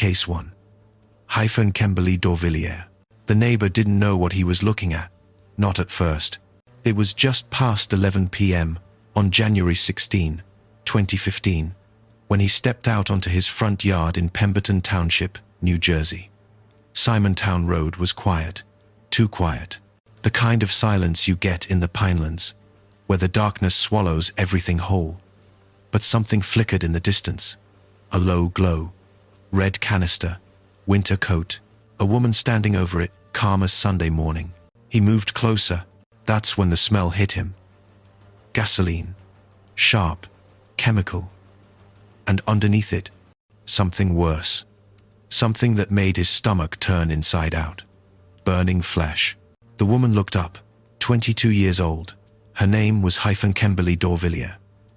Case 1. Hyphernkemberly Dorvilier. The neighbor didn't know what he was looking at. Not at first. It was just past 11 p.m. on January 16, 2015, when he stepped out onto his front yard in Pemberton Township, New Jersey. Simontown Road was quiet. Too quiet. The kind of silence you get in the Pinelands, where the darkness swallows everything whole. But something flickered in the distance. A low glow. Red canister. Winter coat. A woman standing over it, calm as Sunday morning. He moved closer. That's when the smell hit him. Gasoline. Sharp. Chemical. And underneath it, something worse. Something that made his stomach turn inside out. Burning flesh. The woman looked up. 22 years old. Her name was Hyphernkemberly Dorvilier.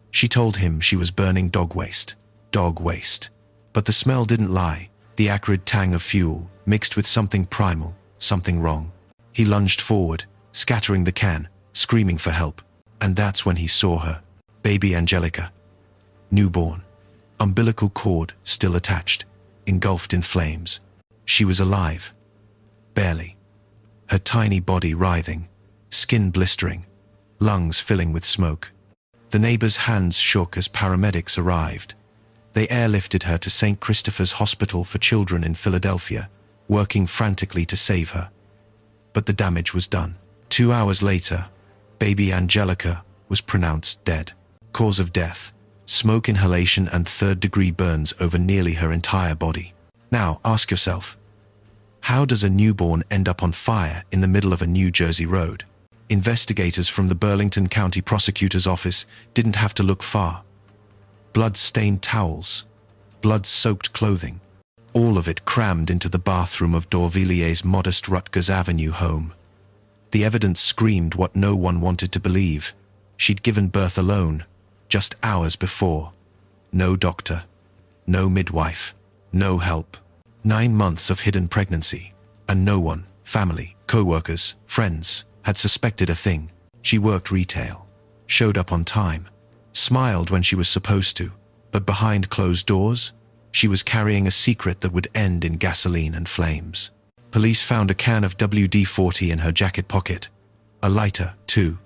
She told him she was burning dog waste. Dog waste. But the smell didn't lie. The acrid tang of fuel, mixed with something primal, something wrong. He lunged forward, scattering the can, screaming for help. And that's when he saw her. Baby Angelica. Newborn. Umbilical cord still attached, engulfed in flames. She was alive. Barely. Her tiny body writhing, skin blistering, lungs filling with smoke. The neighbor's hands shook as paramedics arrived. They airlifted her to St. Christopher's Hospital for Children in Philadelphia, working frantically to save her. But the damage was done. 2 hours later, baby Angelica was pronounced dead. Cause of death: smoke inhalation and third-degree burns over nearly her entire body. Now, ask yourself, how does a newborn end up on fire in the middle of a New Jersey road? Investigators from the Burlington County Prosecutor's Office didn't have to look far. Blood-stained towels, blood-soaked clothing, all of it crammed into the bathroom of Dorvilier's modest Rutgers Avenue home. The evidence screamed what no one wanted to believe. She'd given birth alone, just hours before. No doctor, no midwife, no help. 9 months of hidden pregnancy, and no one, family, co-workers, friends, had suspected a thing. She worked retail, showed up on time, smiled when she was supposed to, but behind closed doors, she was carrying a secret that would end in gasoline and flames. Police found a can of WD-40 in her jacket pocket. A lighter, too.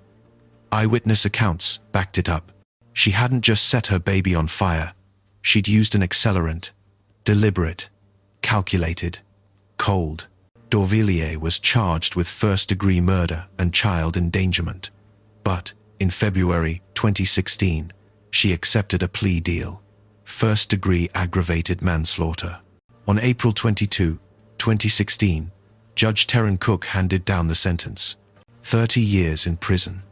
Eyewitness accounts backed it up. She hadn't just set her baby on fire. She'd used an accelerant. Deliberate. Calculated. Cold. Dorvilier was charged with first-degree murder and child endangerment. But, in February 2016, she accepted a plea deal. First-degree aggravated manslaughter. On April 22, 2016, Judge Terran Cook handed down the sentence. 30 years in prison.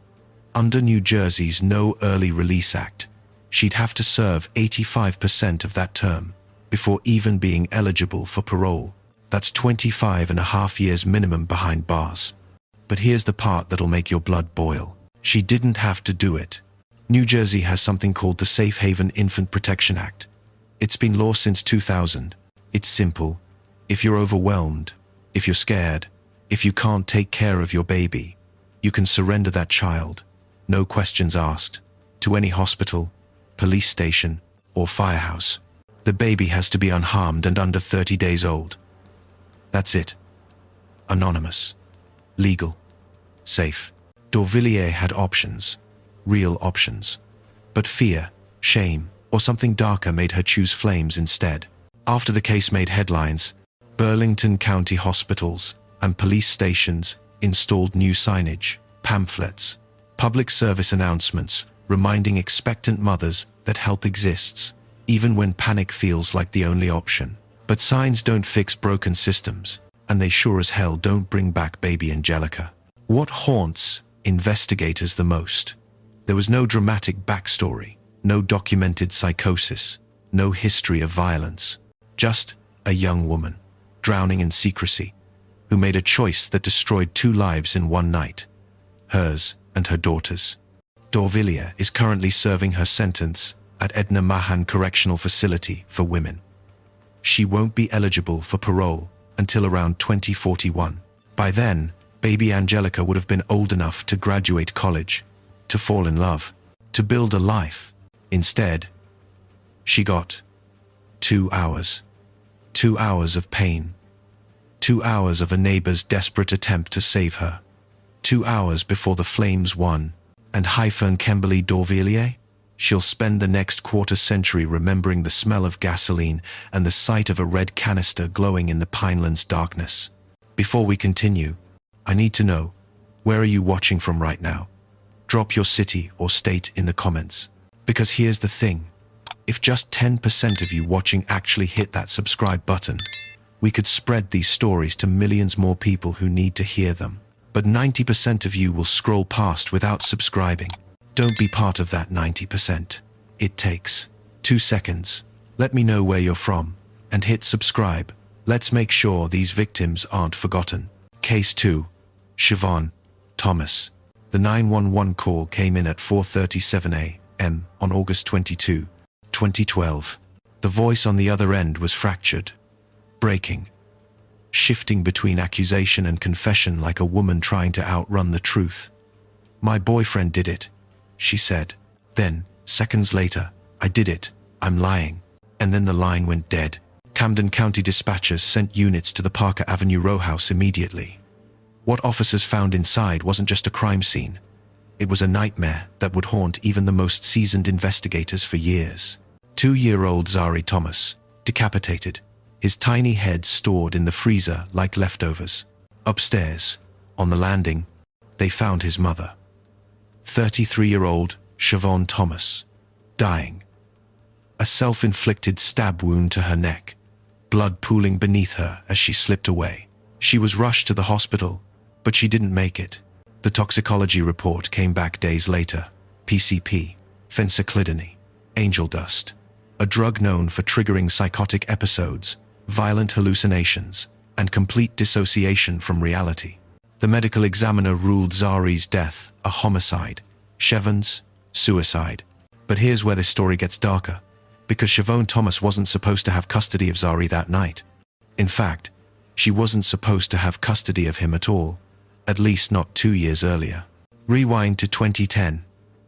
Under New Jersey's No Early Release Act, she'd have to serve 85% of that term before even being eligible for parole. That's 25.5 years minimum behind bars. But here's the part that'll make your blood boil. She didn't have to do it. New Jersey has something called the Safe Haven Infant Protection Act. It's been law since 2000. It's simple. If you're overwhelmed, if you're scared, if you can't take care of your baby, you can surrender that child, no questions asked, to any hospital, police station, or firehouse. The baby has to be unharmed and under 30 days old. That's it. Anonymous. Legal. Safe. Dorvilier had options. Real options. But fear, shame, or something darker made her choose flames instead. After the case made headlines, Burlington County hospitals and police stations installed new signage, pamphlets, public service announcements reminding expectant mothers that help exists, even when panic feels like the only option. But signs don't fix broken systems, and they sure as hell don't bring back baby Angelica. What haunts investigators the most? There was no dramatic backstory, no documented psychosis, no history of violence. Just a young woman, drowning in secrecy, who made a choice that destroyed 2 lives in one night. Hers and her daughter's. Dorvilier is currently serving her sentence at Edna Mahan Correctional Facility for Women. She won't be eligible for parole until around 2041. By then, baby Angelica would have been old enough to graduate college, to fall in love, to build a life. Instead, she got 2 hours. 2 hours of pain. 2 hours of a neighbor's desperate attempt to save her. 2 hours before the flames won. And Hyphernkemberly Dorvilier? She'll spend the next quarter century remembering the smell of gasoline and the sight of a red canister glowing in the Pinelands darkness. Before we continue, I need to know, where are you watching from right now? Drop your city or state in the comments. Because here's the thing, if just 10% of you watching actually hit that subscribe button, we could spread these stories to millions more people who need to hear them. But 90% of you will scroll past without subscribing. Don't be part of that 90%. It takes 2 seconds. Let me know where you're from, and hit subscribe. Let's make sure these victims aren't forgotten. Case 2. Chevonne Thomas. The 911 call came in at 4:37 a.m. on August 22, 2012. The voice on the other end was fractured, breaking, shifting between accusation and confession like a woman trying to outrun the truth. "My boyfriend did it," she said. Then, seconds later, "I did it, I'm lying." And then the line went dead. Camden County dispatchers sent units to the Parker Avenue row house immediately. What officers found inside wasn't just a crime scene. It was a nightmare that would haunt even the most seasoned investigators for years. 2-year-old Jorge Thomas, decapitated, his tiny head stored in the freezer like leftovers. Upstairs, on the landing, they found his mother, 33-year-old Chevonne Thomas, dying. A self-inflicted stab wound to her neck, blood pooling beneath her as she slipped away. She was rushed to the hospital, but she didn't make it. The toxicology report came back days later. PCP, phencyclidine, angel dust, a drug known for triggering psychotic episodes, violent hallucinations, and complete dissociation from reality. The medical examiner ruled Zari's death a homicide, Chevonne's suicide. But here's where this story gets darker, because Chevonne Thomas wasn't supposed to have custody of Zari that night. In fact, she wasn't supposed to have custody of him at all, at least not 2 years earlier. Rewind to 2010.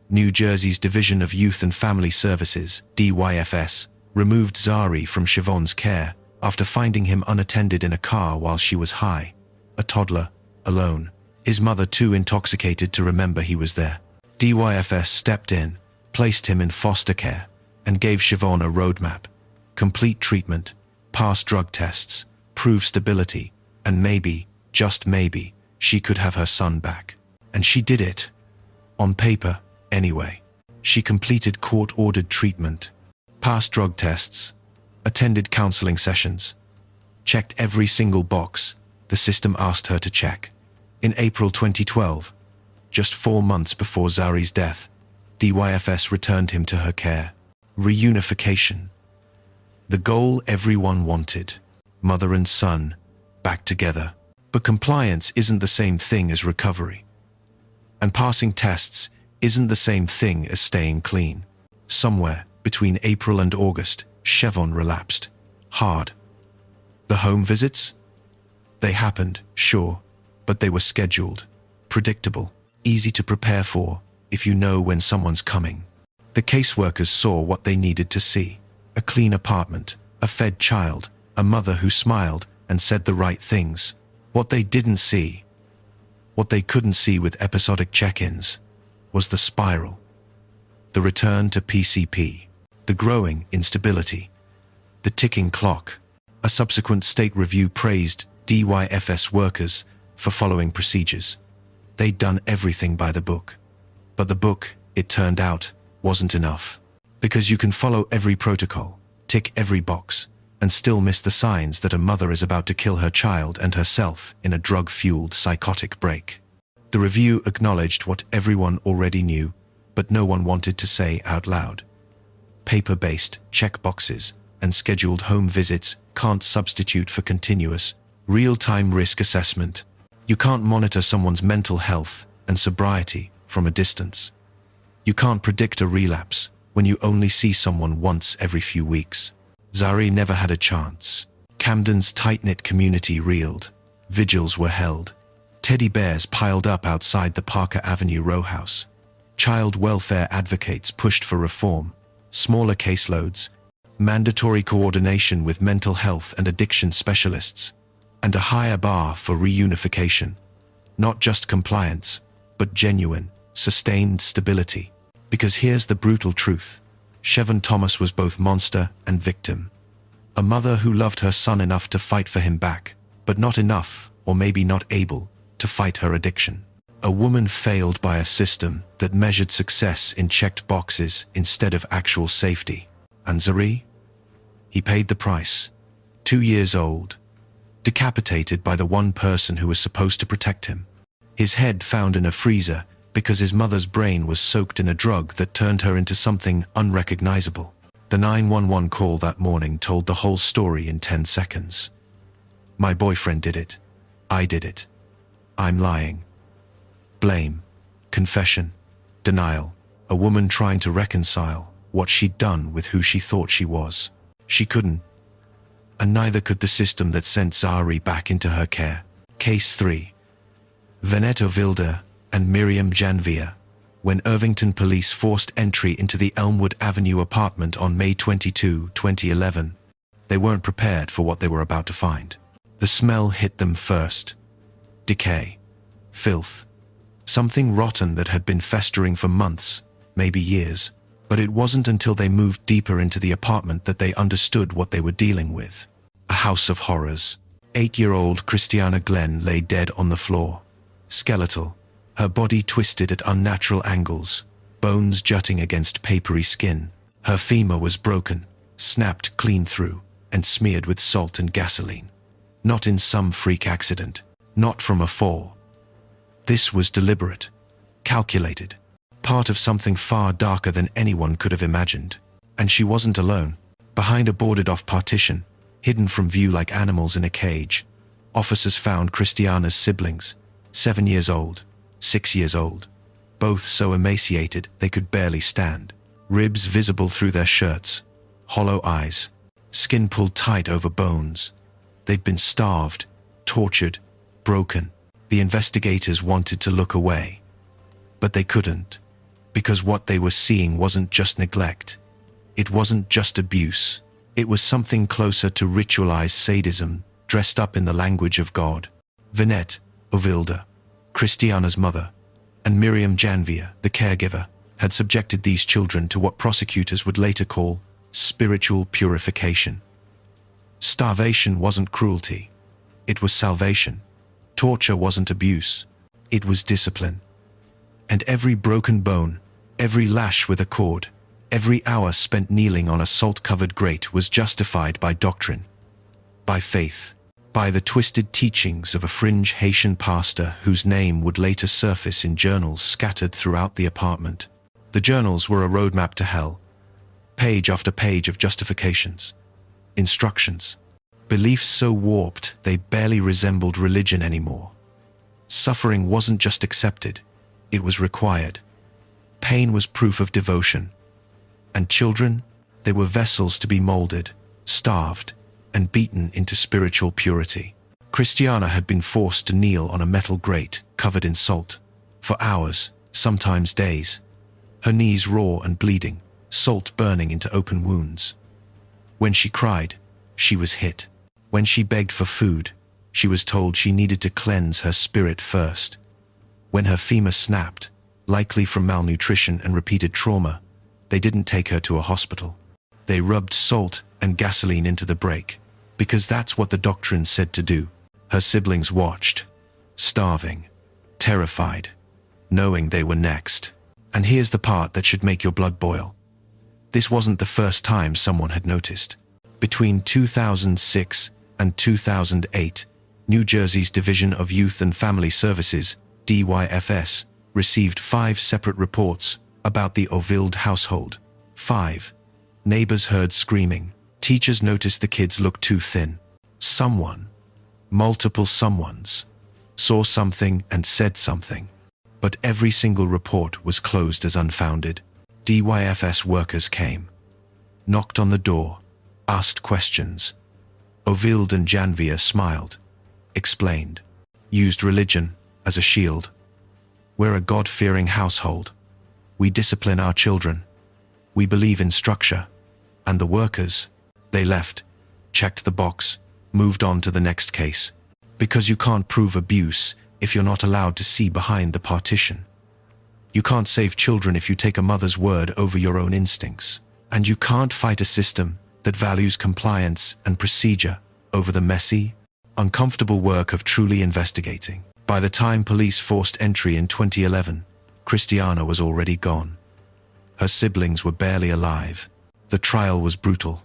New Jersey's Division of Youth and Family Services, DYFS, removed Zari from Chevonne's care after finding him unattended in a car while she was high, a toddler, alone, his mother too intoxicated to remember he was there. DYFS stepped in, placed him in foster care, and gave Chevonne a roadmap: complete treatment, pass drug tests, prove stability, and maybe, just maybe, she could have her son back. And she did it. On paper, anyway. She completed court-ordered treatment, passed drug tests, attended counseling sessions, checked every single box the system asked her to check. In April 2012, just 4 months before Zari's death, DYFS returned him to her care. Reunification. The goal everyone wanted. Mother and son, back together. But compliance isn't the same thing as recovery. And passing tests isn't the same thing as staying clean. Somewhere between April and August, Chevonne relapsed. Hard. The home visits? They happened, sure, but they were scheduled, predictable, easy to prepare for if you know when someone's coming. The caseworkers saw what they needed to see: a clean apartment, a fed child, a mother who smiled and said the right things. What they didn't see, what they couldn't see with episodic check-ins, was the spiral. The return to PCP, the growing instability, the ticking clock. A subsequent state review praised DYFS workers for following procedures. They'd done everything by the book. But the book, it turned out, wasn't enough. Because you can follow every protocol, tick every box, and still miss the signs that a mother is about to kill her child and herself in a drug-fueled psychotic break. The review acknowledged what everyone already knew, but no one wanted to say out loud. Paper-based checkboxes and scheduled home visits can't substitute for continuous, real-time risk assessment. You can't monitor someone's mental health and sobriety from a distance. You can't predict a relapse when you only see someone once every few weeks. Zari never had a chance. Camden's tight-knit community reeled. Vigils were held. Teddy bears piled up outside the Parker Avenue row house. Child welfare advocates pushed for reform, smaller caseloads, mandatory coordination with mental health and addiction specialists, and a higher bar for reunification. Not just compliance, but genuine, sustained stability. Because here's the brutal truth. Chevonne Thomas was both monster and victim. A mother who loved her son enough to fight for him back, but not enough, or maybe not able, to fight her addiction. A woman failed by a system that measured success in checked boxes instead of actual safety. And Zari? He paid the price. 2 years old, decapitated by the one person who was supposed to protect him. His head found in a freezer because his mother's brain was soaked in a drug that turned her into something unrecognizable. The 911 call that morning told the whole story in 10 seconds. My boyfriend did it. I did it. I'm lying. Blame, confession, denial. A woman trying to reconcile what she'd done with who she thought she was. She couldn't. And neither could the system that sent Zari back into her care. Case 3. Venette Ovilde Myriam Janvier. When Irvington police forced entry into the Elmwood Avenue apartment on May 22, 2011, they weren't prepared for what they were about to find. The smell hit them first. Decay. Filth. Something rotten that had been festering for months, maybe years. But it wasn't until they moved deeper into the apartment that they understood what they were dealing with. A house of horrors. 8-year-old Christiana Glenn lay dead on the floor. Skeletal. Her body twisted at unnatural angles, bones jutting against papery skin. Her femur was broken, snapped clean through, and smeared with salt and gasoline. Not in some freak accident. Not from a fall. This was deliberate. Calculated. Part of something far darker than anyone could have imagined. And she wasn't alone. Behind a boarded-off partition, hidden from view like animals in a cage, officers found Christiana's siblings, 7 years old, 6 years old, both so emaciated they could barely stand, ribs visible through their shirts, hollow eyes, skin pulled tight over bones. They'd been starved, tortured, broken. The investigators wanted to look away, but they couldn't, because what they were seeing wasn't just neglect. It wasn't just abuse. It was something closer to ritualized sadism, dressed up in the language of God. Venette Ovilde, Christiana's mother, and Myriam Janvier, the caregiver, had subjected these children to what prosecutors would later call spiritual purification. Starvation wasn't cruelty. It was salvation. Torture wasn't abuse. It was discipline. And every broken bone, every lash with a cord, every hour spent kneeling on a salt-covered grate was justified by doctrine, by faith, by the twisted teachings of a fringe Haitian pastor whose name would later surface in journals scattered throughout the apartment. The journals were a roadmap to hell, page after page of justifications, instructions, beliefs so warped they barely resembled religion anymore. Suffering wasn't just accepted, it was required. Pain was proof of devotion. And children, they were vessels to be molded, starved, and beaten into spiritual purity. Christiana had been forced to kneel on a metal grate covered in salt, for hours, sometimes days. Her knees raw and bleeding, salt burning into open wounds. When she cried, she was hit. When she begged for food, she was told she needed to cleanse her spirit first. When her femur snapped, likely from malnutrition and repeated trauma, they didn't take her to a hospital. They rubbed salt and gasoline into the break, because that's what the doctrine said to do. Her siblings watched, starving, terrified, knowing they were next. And here's the part that should make your blood boil. This wasn't the first time someone had noticed. Between 2006 and 2008, New Jersey's Division of Youth and Family Services, DYFS, received 5 separate reports about the Ovilde household. 5. Neighbors heard screaming. Teachers noticed the kids looked too thin. Someone, multiple someones, saw something and said something. But every single report was closed as unfounded. DYFS workers came, knocked on the door, asked questions. Ovilde and Janvier smiled, explained, used religion as a shield. We're a God-fearing household. We discipline our children. We believe in structure. And the workers, They left, checked the box, moved on to the next case. Because you can't prove abuse if you're not allowed to see behind the partition. You can't save children if you take a mother's word over your own instincts. And you can't fight a system that values compliance and procedure over the messy, uncomfortable work of truly investigating. By the time police forced entry in 2011, Christiana was already gone. Her siblings were barely alive. The trial was brutal.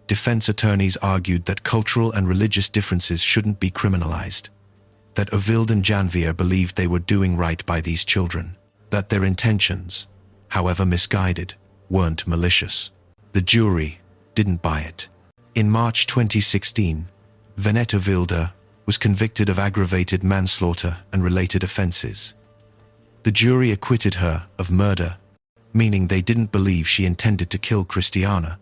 Defense attorneys argued that cultural and religious differences shouldn't be criminalized, that Ovilde and Janvier believed they were doing right by these children, that their intentions, however misguided, weren't malicious. The jury didn't buy it. In March 2016, Venette Ovilde was convicted of aggravated manslaughter and related offenses. The jury acquitted her of murder, meaning they didn't believe she intended to kill Christiana,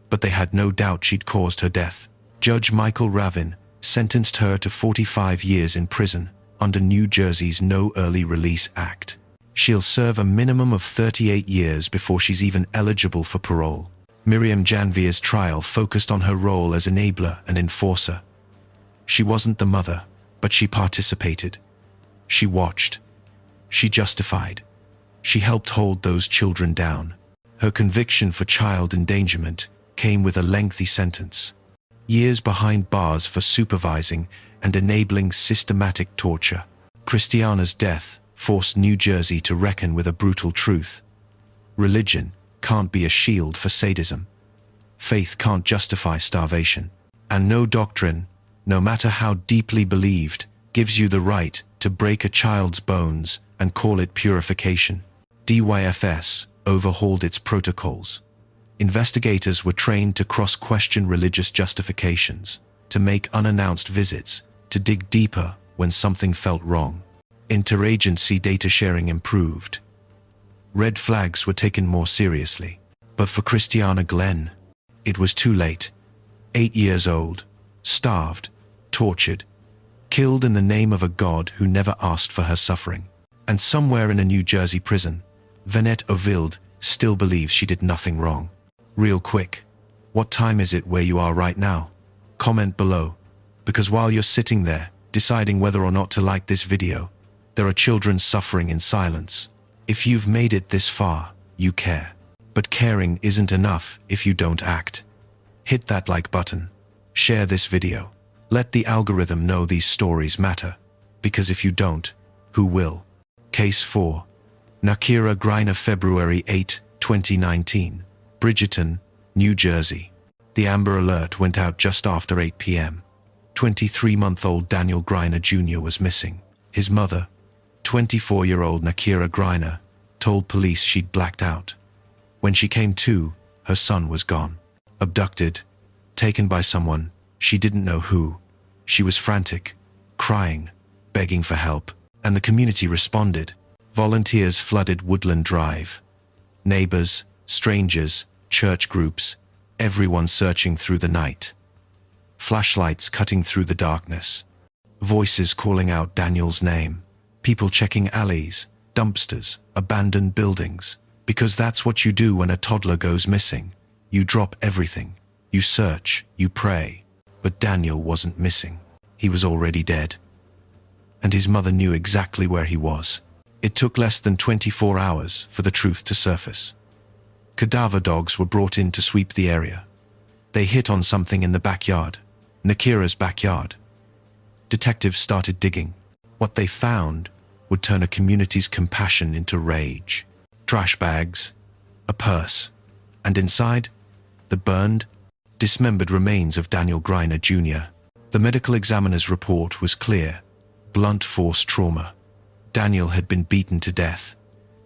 but they had no doubt she'd caused her death. Judge Michael Ravin sentenced her to 45 years in prison under New Jersey's No Early Release Act. She'll serve a minimum of 38 years before she's even eligible for parole. Myriam Janvier's trial focused on her role as enabler and enforcer. She wasn't the mother, but she participated. She watched. She justified. She helped hold those children down. Her conviction for child endangerment came with a lengthy sentence. Years behind bars for supervising and enabling systematic torture. Christiana's death forced New Jersey to reckon with a brutal truth. Religion can't be a shield for sadism. Faith can't justify starvation. And no doctrine, no matter how deeply believed, gives you the right to break a child's bones and call it purification. DYFS overhauled its protocols. Investigators were trained to cross-question religious justifications, to make unannounced visits, to dig deeper when something felt wrong. Interagency data sharing improved. Red flags were taken more seriously. But for Christiana Glenn, it was too late. 8 years old, starved, tortured, killed in the name of a God who never asked for her suffering. And somewhere in a New Jersey prison, Venette Ovilde still believes she did nothing wrong. Real quick, what time is it where you are right now? Comment below, because while you're sitting there, deciding whether or not to like this video, there are children suffering in silence. If you've made it this far, you care. But caring isn't enough if you don't act. Hit that like button. Share this video. Let the algorithm know these stories matter. Because if you don't, who will? Case 4. Nakira Griner, February 8, 2019. Bridgeton, New Jersey. The Amber Alert went out just after 8 p.m. 23-month-old Daniel Griner Jr. was missing. His mother, 24-year-old Nakira Griner, told police she'd blacked out. When she came to, her son was gone. Abducted, taken by someone, she didn't know who. She was frantic, crying, begging for help, and the community responded. Volunteers flooded Woodland Drive. Neighbors, strangers, church groups, everyone searching through the night. Flashlights cutting through the darkness. Voices calling out Daniel's name. People checking alleys, dumpsters, abandoned buildings. Because that's what you do when a toddler goes missing. You drop everything. You search, you pray. But Daniel wasn't missing. He was already dead. And his mother knew exactly where he was. It took less than 24 hours for the truth to surface. Cadaver dogs were brought in to sweep the area. They hit on something in the backyard, Nakira's backyard. Detectives started digging. What they found would turn a community's compassion into rage. Trash bags, a purse, and inside, the burned, dismembered remains of Daniel Griner Jr. The medical examiner's report was clear: blunt force trauma. Daniel had been beaten to death.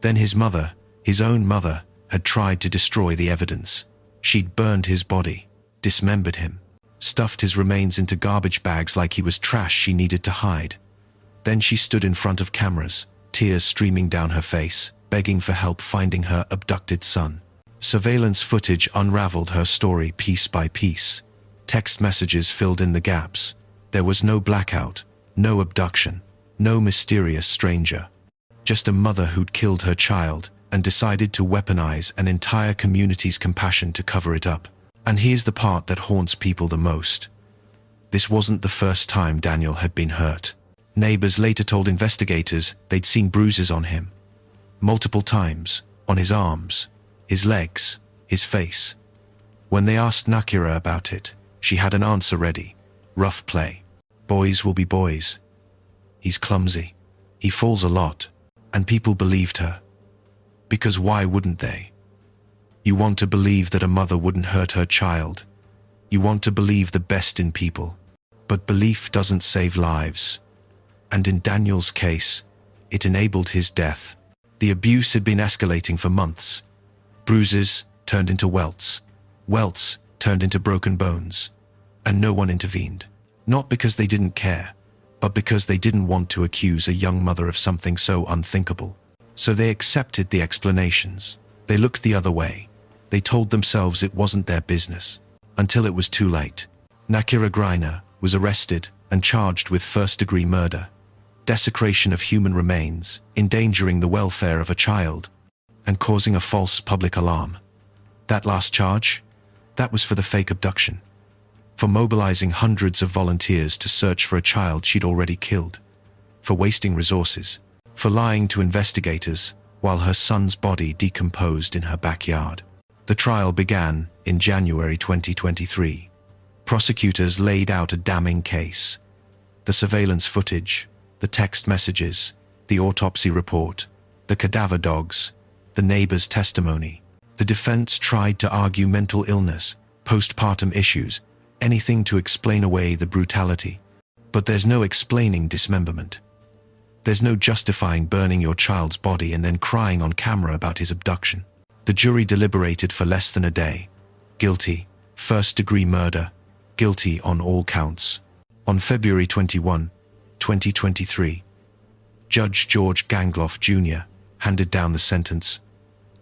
Then his mother, his own mother, had tried to destroy the evidence. She'd burned his body, dismembered him, stuffed his remains into garbage bags like he was trash she needed to hide. Then she stood in front of cameras, tears streaming down her face, begging for help finding her abducted son. Surveillance footage unraveled her story piece by piece. Text messages filled in the gaps. There was no blackout, no abduction, no mysterious stranger. Just a mother who'd killed her child and decided to weaponize an entire community's compassion to cover it up. And here's the part that haunts people the most. This wasn't the first time Daniel had been hurt. Neighbors later told investigators they'd seen bruises on him. Multiple times, on his arms, his legs, his face. When they asked Nakira about it, she had an answer ready. Rough play. Boys will be boys. He's clumsy. He falls a lot. And people believed her. Because why wouldn't they? You want to believe that a mother wouldn't hurt her child. You want to believe the best in people. But belief doesn't save lives. And in Daniel's case, it enabled his death. The abuse had been escalating for months. Bruises turned into welts. Welts turned into broken bones. And no one intervened. Not because they didn't care, but because they didn't want to accuse a young mother of something so unthinkable. So they accepted the explanations. They looked the other way. They told themselves it wasn't their business. Until it was too late. Nakira Griner was arrested and charged with first-degree murder, desecration of human remains, endangering the welfare of a child, and causing a false public alarm. That last charge? That was for the fake abduction. For mobilizing hundreds of volunteers to search for a child she'd already killed. For wasting resources. For lying to investigators while her son's body decomposed in her backyard. The trial began in January 2023. Prosecutors laid out a damning case. The surveillance footage, the text messages, the autopsy report, the cadaver dogs, the neighbor's testimony. The defense tried to argue mental illness, postpartum issues, anything to explain away the brutality. But there's no explaining dismemberment. There's no justifying burning your child's body and then crying on camera about his abduction. The jury deliberated for less than a day. Guilty, first-degree murder, guilty on all counts. On February 21, 2023, Judge George Gangloff Jr. handed down the sentence.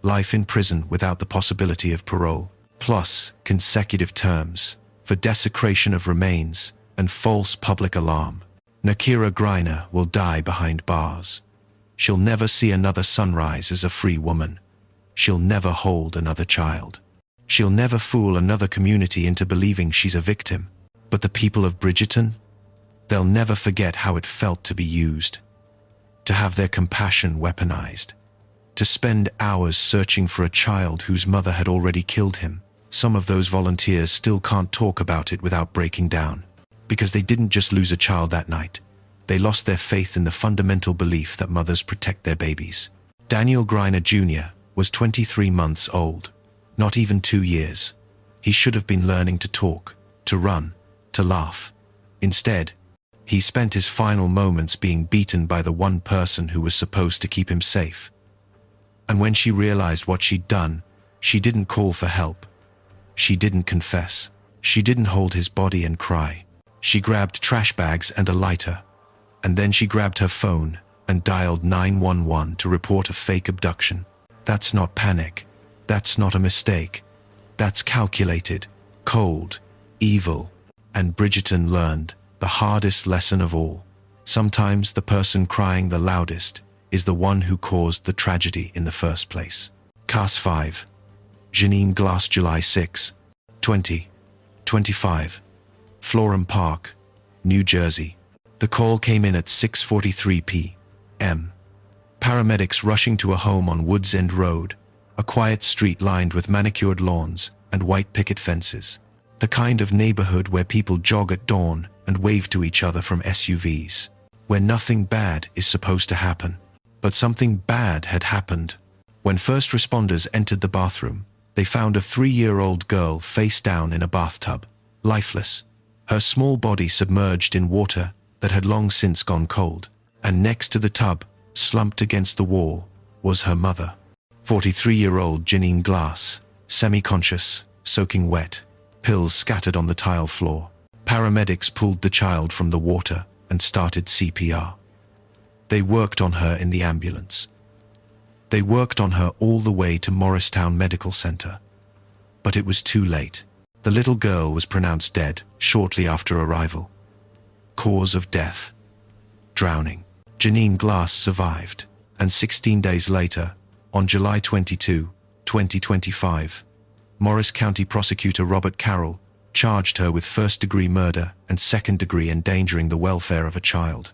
Life in prison without the possibility of parole, plus consecutive terms for desecration of remains and false public alarm. Nakira Griner will die behind bars. She'll never see another sunrise as a free woman. She'll never hold another child. She'll never fool another community into believing she's a victim. But the people of Bridgerton? They'll never forget how it felt to be used. To have their compassion weaponized. To spend hours searching for a child whose mother had already killed him. Some of those volunteers still can't talk about it without breaking down. Because they didn't just lose a child that night. They lost their faith in the fundamental belief that mothers protect their babies. Daniel Griner Jr. was 23 months old. Not even 2 years. He should have been learning to talk, to run, to laugh. Instead, he spent his final moments being beaten by the one person who was supposed to keep him safe. And when she realized what she'd done, she didn't call for help. She didn't confess. She didn't hold his body and cry. She grabbed trash bags and a lighter. And then she grabbed her phone and dialed 911 to report a fake abduction. That's not panic. That's not a mistake. That's calculated, cold, evil. And Bridgerton learned the hardest lesson of all. Sometimes the person crying the loudest is the one who caused the tragedy in the first place. Cast 5. Jeanine Glass, July 6, 2025. Florham Park, New Jersey. The call came in at 6:43 p.m. Paramedics rushing to a home on Woods End Road, a quiet street lined with manicured lawns and white picket fences. The kind of neighborhood where people jog at dawn and wave to each other from SUVs. Where nothing bad is supposed to happen. But something bad had happened. When first responders entered the bathroom, they found a 3-year-old girl face down in a bathtub, lifeless. Her small body submerged in water that had long since gone cold. And next to the tub, slumped against the wall, was her mother. 43-year-old Jeanine Glass, semi-conscious, soaking wet, pills scattered on the tile floor. Paramedics pulled the child from the water and started CPR. They worked on her in the ambulance. They worked on her all the way to Morristown Medical Center. But it was too late. The little girl was pronounced dead shortly after arrival. Cause of death: drowning. Jeanine Glass survived, and 16 days later, on July 22, 2025, Morris County Prosecutor Robert Carroll charged her with first-degree murder and second-degree endangering the welfare of a child.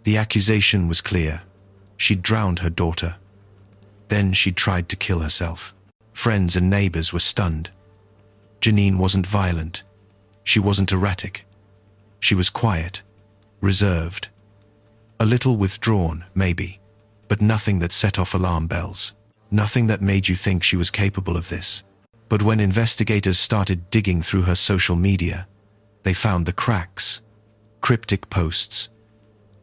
The accusation was clear. She'd drowned her daughter. Then she'd tried to kill herself. Friends and neighbors were stunned. Jeanine wasn't violent. She wasn't erratic. She was quiet, reserved. A little withdrawn, maybe, but nothing that set off alarm bells. Nothing that made you think she was capable of this. But when investigators started digging through her social media, they found the cracks, cryptic posts,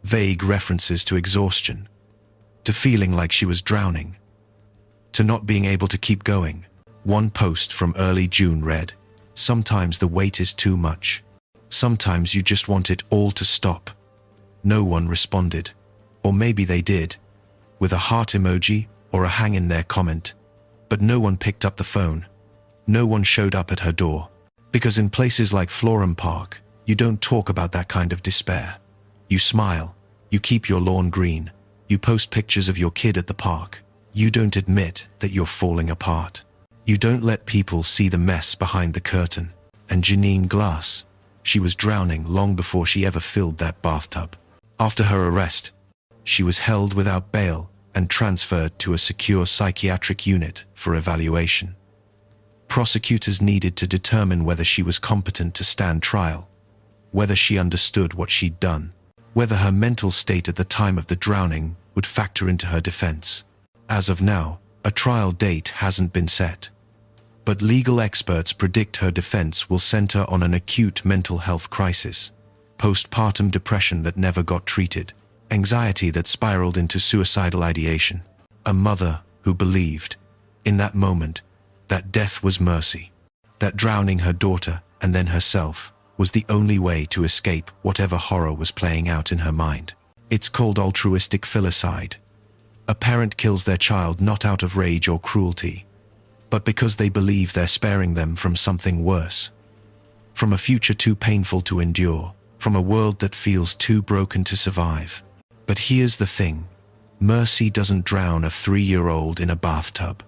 vague references to exhaustion, to feeling like she was drowning, to not being able to keep going. One post from early June read, "Sometimes the weight is too much. Sometimes you just want it all to stop." No one responded, or maybe they did, with a heart emoji or a hang in there comment, but no one picked up the phone. No one showed up at her door, because in places like Florham Park, you don't talk about that kind of despair. You smile, you keep your lawn green, you post pictures of your kid at the park. You don't admit that you're falling apart. You don't let people see the mess behind the curtain. And Jeanine Glass, she was drowning long before she ever filled that bathtub. After her arrest, she was held without bail and transferred to a secure psychiatric unit for evaluation. Prosecutors needed to determine whether she was competent to stand trial, whether she understood what she'd done, whether her mental state at the time of the drowning would factor into her defense. As of now, a trial date hasn't been set, but legal experts predict her defense will center on an acute mental health crisis, postpartum depression that never got treated, anxiety that spiraled into suicidal ideation, a mother who believed, in that moment, that death was mercy, that drowning her daughter and then herself was the only way to escape whatever horror was playing out in her mind. It's called altruistic filicide. A parent kills their child not out of rage or cruelty, but because they believe they're sparing them from something worse, from a future too painful to endure, from a world that feels too broken to survive. But here's the thing. Mercy doesn't drown a 3-year-old in a bathtub.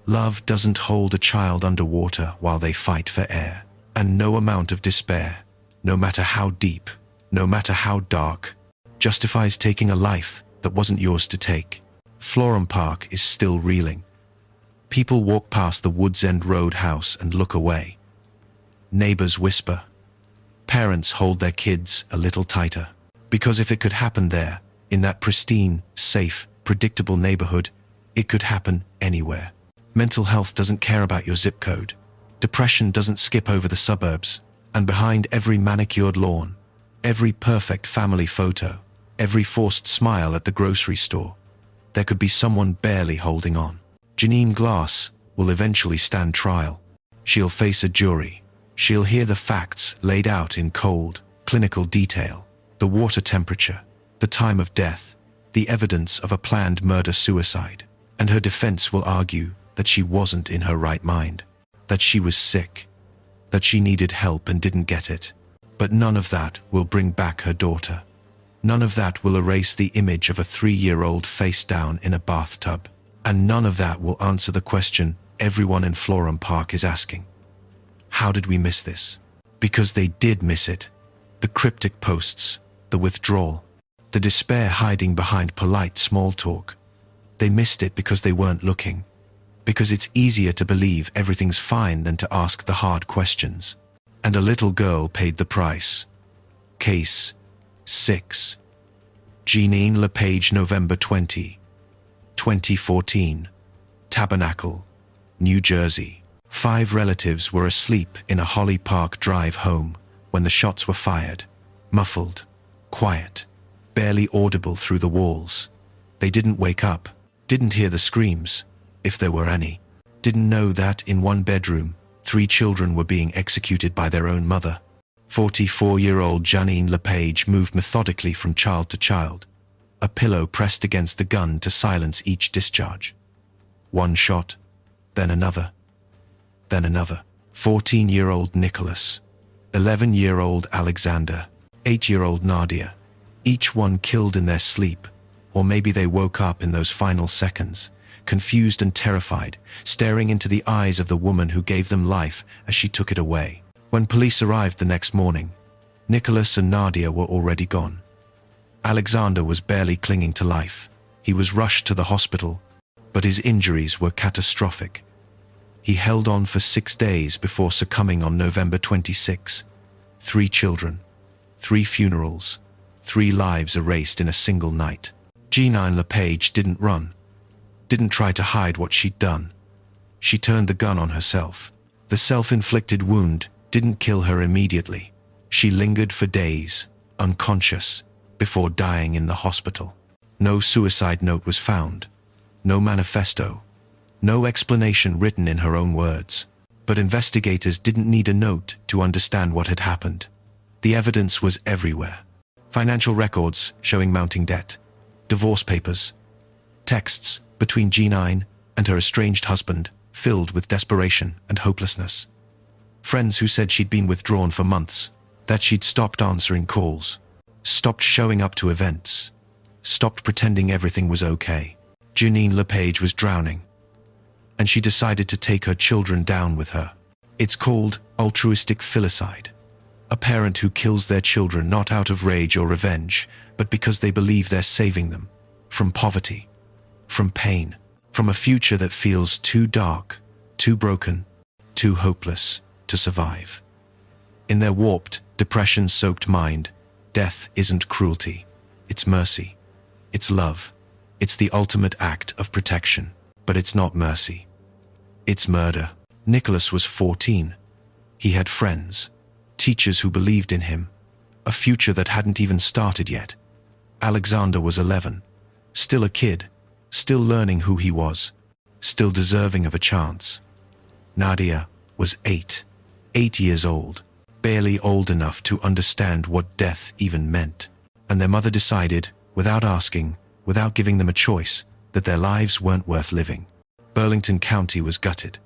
Love doesn't hold a child underwater while they fight for air. And no amount of despair, no matter how deep, no matter how dark, justifies taking a life that wasn't yours to take. Florham Park is still reeling. People walk past the Woods End Road house and look away. Neighbors whisper. Parents hold their kids a little tighter. Because if it could happen there, in that pristine, safe, predictable neighborhood, it could happen anywhere. Mental health doesn't care about your zip code. Depression doesn't skip over the suburbs. And behind every manicured lawn, every perfect family photo, every forced smile at the grocery store, there could be someone barely holding on. Jeanine Glass will eventually stand trial. She'll face a jury. She'll hear the facts laid out in cold, clinical detail. The water temperature, the time of death, the evidence of a planned murder-suicide. And her defense will argue that she wasn't in her right mind, that she was sick, that she needed help and didn't get it. But none of that will bring back her daughter. None of that will erase the image of a 3-year-old face down in a bathtub. And none of that will answer the question everyone in Florham Park is asking. How did we miss this? Because they did miss it. The cryptic posts, the withdrawal, the despair hiding behind polite small talk. They missed it because they weren't looking. Because it's easier to believe everything's fine than to ask the hard questions. And a little girl paid the price. Case 6. Jeannine LePage, November 20, 2014. Tabernacle, New Jersey. 5 relatives were asleep in a Holly Park Drive home when the shots were fired. Muffled, quiet, barely audible through the walls. They didn't wake up, didn't hear the screams, if there were any. Didn't know that in one bedroom, 3 children were being executed by their own mother. 44-year-old Jeannine LePage moved methodically from child to child, a pillow pressed against the gun to silence each discharge. One shot, then another, then another. 14-year-old Nicholas, 11-year-old Alexander, 8-year-old Nadia, each one killed in their sleep, or maybe they woke up in those final seconds, confused and terrified, staring into the eyes of the woman who gave them life as she took it away. When police arrived the next morning, Nicholas and Nadia were already gone. Alexander was barely clinging to life. He was rushed to the hospital, but his injuries were catastrophic. He held on for 6 days before succumbing on November 26. 3 children, 3 funerals, 3 lives erased in a single night. Jeannine LePage didn't run, didn't try to hide what she'd done. She turned the gun on herself. The self-inflicted wound didn't kill her immediately. She lingered for days, unconscious, before dying in the hospital. No suicide note was found, no manifesto, no explanation written in her own words. But investigators didn't need a note to understand what had happened. The evidence was everywhere. Financial records showing mounting debt, divorce papers, texts between Jeannine and her estranged husband filled with desperation and hopelessness. Friends who said she'd been withdrawn for months, that she'd stopped answering calls, stopped showing up to events, stopped pretending everything was okay. Jeannine LePage was drowning, and she decided to take her children down with her. It's called altruistic filicide. A parent who kills their children not out of rage or revenge, but because they believe they're saving them from poverty, from pain, from a future that feels too dark, too broken, too hopeless to survive. In their warped, depression-soaked mind, death isn't cruelty, it's mercy, it's love, it's the ultimate act of protection. But it's not mercy. It's murder. Nicholas was 14. He had friends, teachers who believed in him, a future that hadn't even started yet. Alexander was 11, still a kid, still learning who he was, still deserving of a chance. Nadia was 8 years old, barely old enough to understand what death even meant. And their mother decided, without asking, without giving them a choice, that their lives weren't worth living. Burlington County was gutted.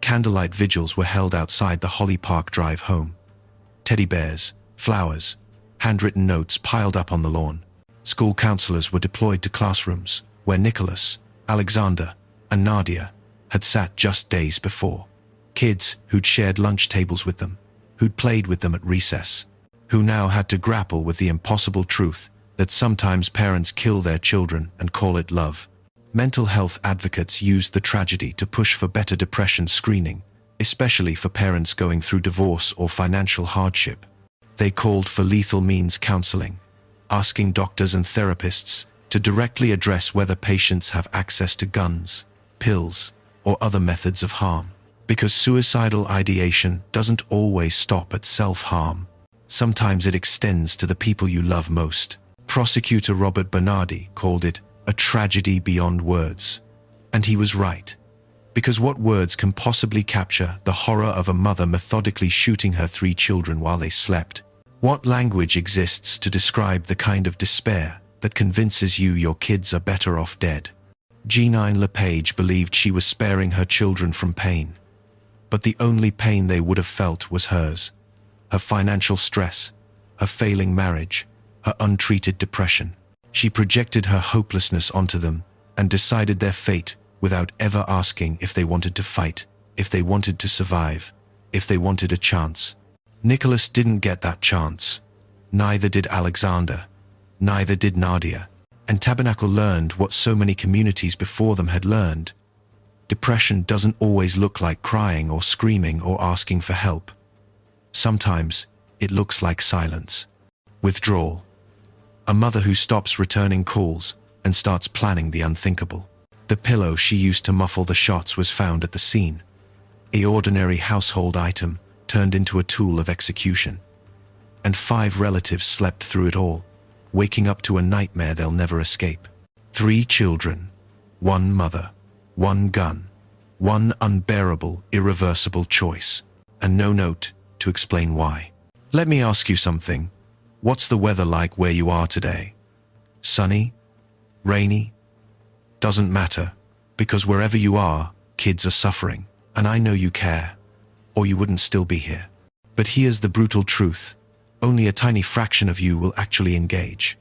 Candlelight vigils were held outside the Holly Park Drive home. Teddy bears, flowers, handwritten notes piled up on the lawn. School counselors were deployed to classrooms where Nicholas, Alexander, and Nadia had sat just days before. Kids who'd shared lunch tables with them, who'd played with them at recess, who now had to grapple with the impossible truth that sometimes parents kill their children and call it love. Mental health advocates used the tragedy to push for better depression screening, especially for parents going through divorce or financial hardship. They called for lethal means counseling, asking doctors and therapists to directly address whether patients have access to guns, pills, or other methods of harm. Because suicidal ideation doesn't always stop at self-harm. Sometimes it extends to the people you love most. Prosecutor Robert Bernardi called it a tragedy beyond words. And he was right. Because what words can possibly capture the horror of a mother methodically shooting her 3 children while they slept? What language exists to describe the kind of despair that convinces you your kids are better off dead? Jeannine LePage believed she was sparing her children from pain. But the only pain they would have felt was hers. Her financial stress, her failing marriage, her untreated depression. She projected her hopelessness onto them and decided their fate without ever asking if they wanted to fight, if they wanted to survive, if they wanted a chance. Nicholas didn't get that chance. Neither did Alexander. Neither did Nadia. And Tabernacle learned what so many communities before them had learned. Depression doesn't always look like crying or screaming or asking for help. Sometimes it looks like silence. Withdrawal. A mother who stops returning calls and starts planning the unthinkable. The pillow she used to muffle the shots was found at the scene. An ordinary household item turned into a tool of execution. And 5 relatives slept through it all, waking up to a nightmare they'll never escape. 3 children, 1 mother, 1 gun, 1 unbearable, irreversible choice, and no note to explain why. Let me ask you something. What's the weather like where you are today? Sunny? Rainy? Doesn't matter, because wherever you are, kids are suffering, and I know you care, or you wouldn't still be here. But here's the brutal truth. Only a tiny fraction of you will actually engage.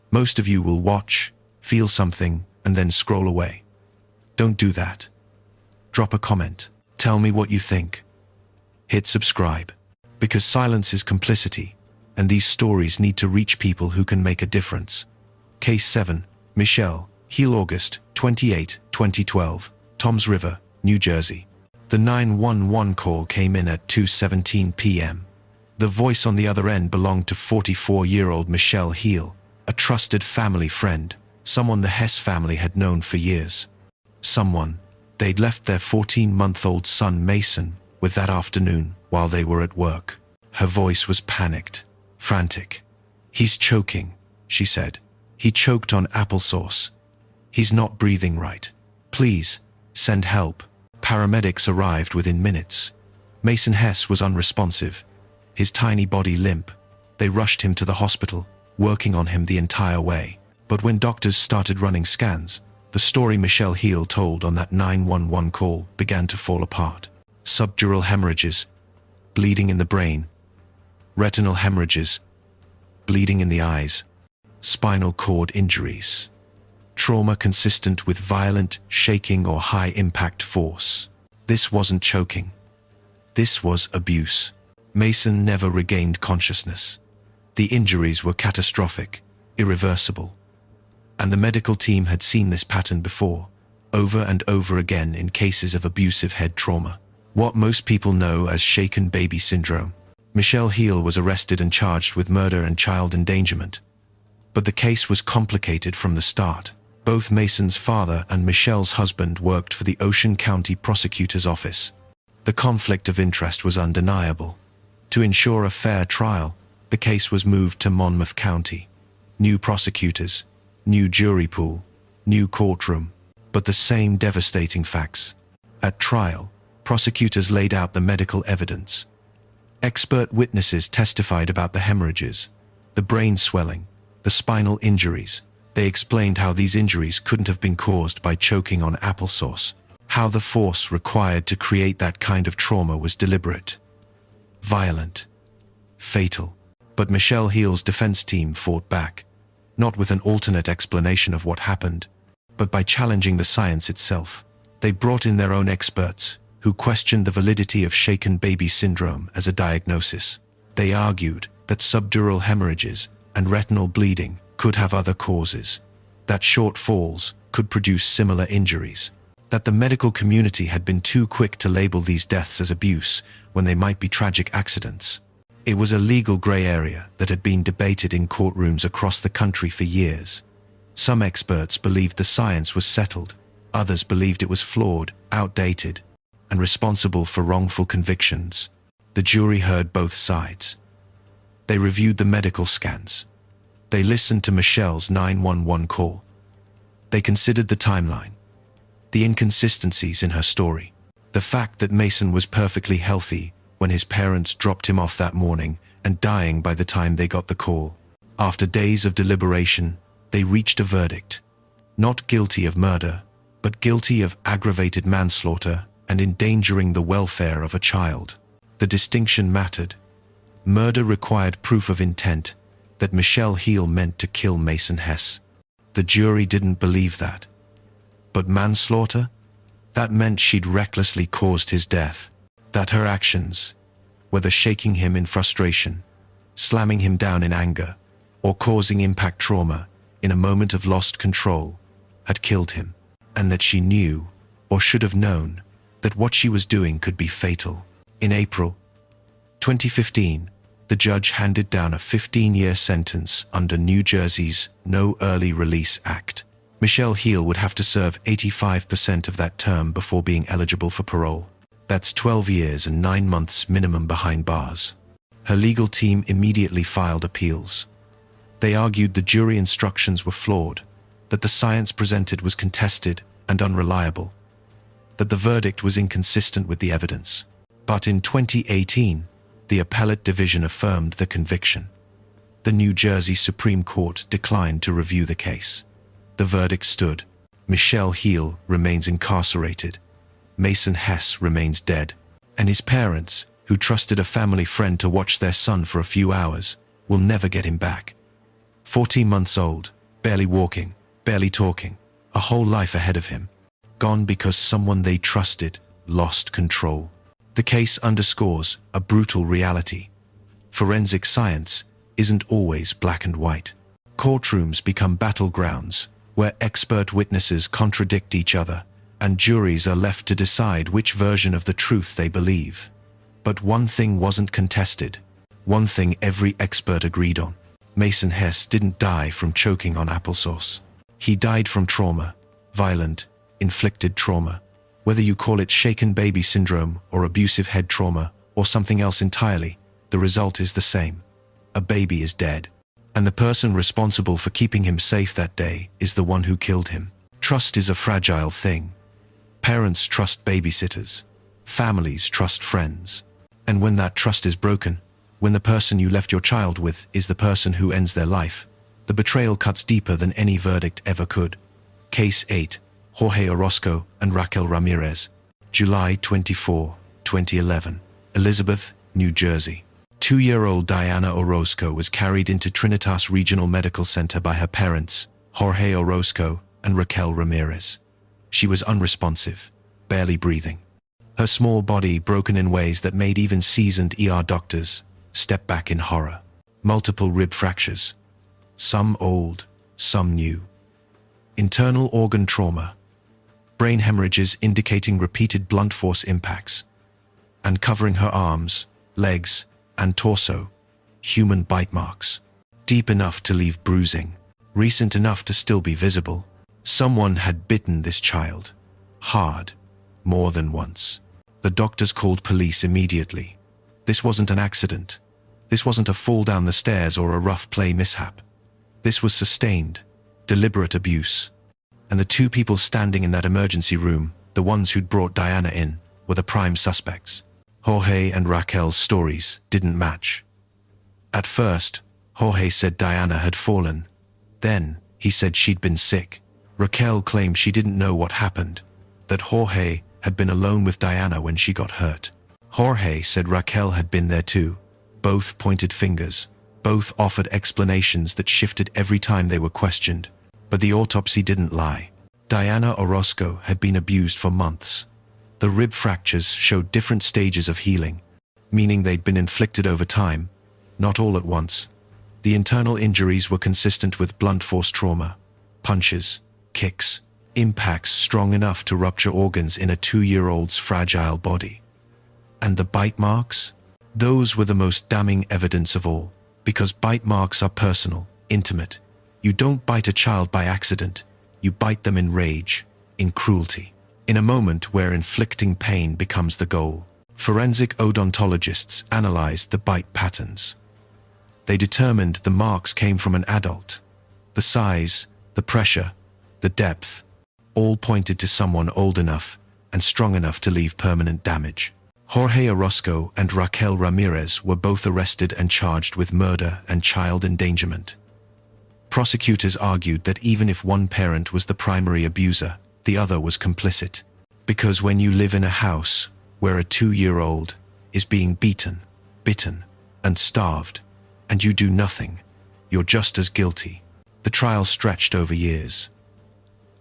Most of you will watch, feel something, and then scroll away. Don't do that. Drop a comment. Tell me what you think. Hit subscribe. Because silence is complicity, and these stories need to reach people who can make a difference. Case 7, Michelle Heel, August 28, 2012, Toms River, New Jersey. The 911 call came in at 2:17 p.m. The voice on the other end belonged to 44-year-old Michelle Heel, a trusted family friend, someone the Hess family had known for years. Someone they'd left their 14-month-old son Mason with that afternoon while they were at work. Her voice was panicked, frantic. "He's choking," she said. "He choked on applesauce. He's not breathing right. Please, send help." Paramedics arrived within minutes. Mason Hess was unresponsive, his tiny body limp. They rushed him to the hospital, working on him the entire way. But when doctors started running scans, the story Michelle Heel told on that 911 call began to fall apart. Subdural hemorrhages, bleeding in the brain, retinal hemorrhages, bleeding in the eyes, spinal cord injuries, trauma consistent with violent shaking or high-impact force. This wasn't choking. This was abuse. Mason never regained consciousness. The injuries were catastrophic, irreversible. And the medical team had seen this pattern before, over and over again in cases of abusive head trauma. What most people know as shaken baby syndrome. Michelle Heel was arrested and charged with murder and child endangerment. But the case was complicated from the start. Both Mason's father and Michelle's husband worked for the Ocean County Prosecutor's Office. The conflict of interest was undeniable. To ensure a fair trial, the case was moved to Monmouth County. New prosecutors, new jury pool, new courtroom, but the same devastating facts. At trial, prosecutors laid out the medical evidence. Expert witnesses testified about the hemorrhages, the brain swelling, the spinal injuries. They explained how these injuries couldn't have been caused by choking on applesauce, how the force required to create that kind of trauma was deliberate, violent, fatal. But Michelle Heel's defense team fought back, not with an alternate explanation of what happened, but by challenging the science itself. They brought in their own experts, who questioned the validity of shaken baby syndrome as a diagnosis. They argued that subdural hemorrhages and retinal bleeding could have other causes, that short falls could produce similar injuries, that the medical community had been too quick to label these deaths as abuse when they might be tragic accidents. It was a legal gray area that had been debated in courtrooms across the country for years. Some experts believed the science was settled, others believed it was flawed, outdated, and responsible for wrongful convictions. The jury heard both sides. They reviewed the medical scans. They listened to Michelle's 911 call. They considered the timeline, the inconsistencies in her story, the fact that Mason was perfectly healthy when his parents dropped him off that morning and dying by the time they got the call. After days of deliberation, they reached a verdict. Not guilty of murder, but guilty of aggravated manslaughter and endangering the welfare of a child. The distinction mattered. Murder required proof of intent, that Michelle Heel meant to kill Mason Hess. The jury didn't believe that. But manslaughter? That meant she'd recklessly caused his death. That her actions, whether shaking him in frustration, slamming him down in anger, or causing impact trauma in a moment of lost control, had killed him. And that she knew, or should have known, that what she was doing could be fatal. In April 2015, the judge handed down a 15-year sentence under New Jersey's No Early Release Act. Michelle Heel would have to serve 85% of that term before being eligible for parole. That's 12 years and 9 months minimum behind bars. Her legal team immediately filed appeals. They argued the jury instructions were flawed, that the science presented was contested and unreliable, that the verdict was inconsistent with the evidence. But in 2018, the appellate division affirmed the conviction. The New Jersey Supreme Court declined to review the case. The verdict stood. Michelle Heel remains incarcerated. Mason Hess remains dead. And his parents, who trusted a family friend to watch their son for a few hours, will never get him back. 14 months old, barely walking, barely talking, a whole life ahead of him. Gone because someone they trusted lost control. The case underscores a brutal reality. Forensic science isn't always black and white. Courtrooms become battlegrounds where expert witnesses contradict each other, and juries are left to decide which version of the truth they believe. But one thing wasn't contested. One thing every expert agreed on. Mason Hess didn't die from choking on applesauce. He died from trauma, violent, inflicted trauma. Whether you call it shaken baby syndrome or abusive head trauma or something else entirely, the result is the same. A baby is dead. And the person responsible for keeping him safe that day is the one who killed him. Trust is a fragile thing. Parents trust babysitters. Families trust friends. And when that trust is broken, when the person you left your child with is the person who ends their life, the betrayal cuts deeper than any verdict ever could. Case 8, Jorge Orozco and Raquel Ramirez, July 24, 2011, Elizabeth, New Jersey. 2-year-old Diana Orozco was carried into Trinitas Regional Medical Center by her parents, Jorge Orozco and Raquel Ramirez. She was unresponsive, barely breathing. Her small body broken in ways that made even seasoned ER doctors step back in horror. Multiple rib fractures, some old, some new. Internal organ trauma, brain hemorrhages indicating repeated blunt force impacts, and covering her arms, legs, and torso, human bite marks, deep enough to leave bruising, recent enough to still be visible. Someone had bitten this child, hard, more than once. The doctors called police immediately. This wasn't an accident. This wasn't a fall down the stairs or a rough play mishap. This was sustained, deliberate abuse. And the two people standing in that emergency room, the ones who'd brought Diana in, were the prime suspects. Jorge and Raquel's stories didn't match. At first, Jorge said Diana had fallen. Then, he said she'd been sick. Raquel claimed she didn't know what happened, that Jorge had been alone with Diana when she got hurt. Jorge said Raquel had been there too. Both pointed fingers. Both offered explanations that shifted every time they were questioned. But the autopsy didn't lie. Diana Orozco had been abused for months. The rib fractures showed different stages of healing, meaning they'd been inflicted over time, not all at once. The internal injuries were consistent with blunt force trauma, punches, kicks, impacts strong enough to rupture organs in a 2-year-old's fragile body. And the bite marks? Those were the most damning evidence of all, because bite marks are personal, intimate. You don't bite a child by accident. You bite them in rage, in cruelty, in a moment where inflicting pain becomes the goal. Forensic odontologists analyzed the bite patterns. They determined the marks came from an adult. The size, the pressure, the depth, all pointed to someone old enough and strong enough to leave permanent damage. Jorge Orozco and Raquel Ramirez were both arrested and charged with murder and child endangerment. Prosecutors argued that even if one parent was the primary abuser, the other was complicit. Because when you live in a house where a 2-year-old is being beaten, bitten, and starved, and you do nothing, you're just as guilty. The trial stretched over years.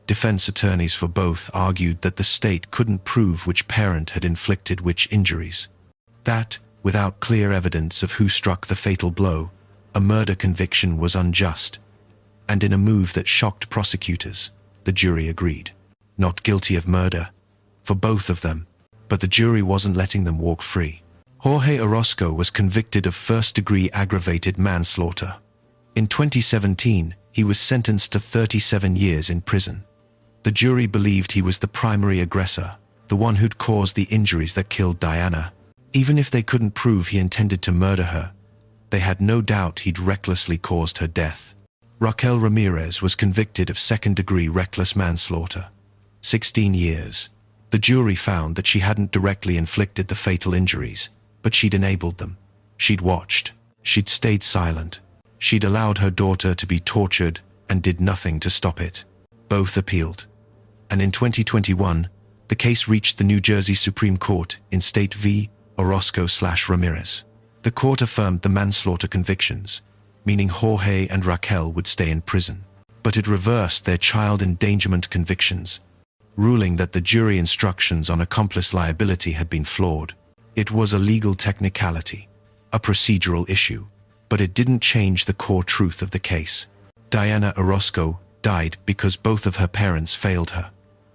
Defense attorneys for both argued that the state couldn't prove which parent had inflicted which injuries. That, without clear evidence of who struck the fatal blow, a murder conviction was unjust. And in a move that shocked prosecutors, the jury agreed. Not guilty of murder, for both of them, but the jury wasn't letting them walk free. Jorge Orozco was convicted of first-degree aggravated manslaughter. In 2017, he was sentenced to 37 years in prison. The jury believed he was the primary aggressor, the one who'd caused the injuries that killed Diana. Even if they couldn't prove he intended to murder her, they had no doubt he'd recklessly caused her death. Raquel Ramirez was convicted of second-degree reckless manslaughter. 16 years. The jury found that she hadn't directly inflicted the fatal injuries, but she'd enabled them. She'd watched. She'd stayed silent. She'd allowed her daughter to be tortured and did nothing to stop it. Both appealed. And in 2021, the case reached the New Jersey Supreme Court in State v. Orozco/Ramirez. The court affirmed the manslaughter convictions, meaning Jorge and Raquel would stay in prison. But it reversed their child endangerment convictions. ruling that the jury instructions on accomplice liability had been flawed. It was a legal technicality, a procedural issue, but it didn't change the core truth of the case. Diana Orozco died because both of her parents failed her,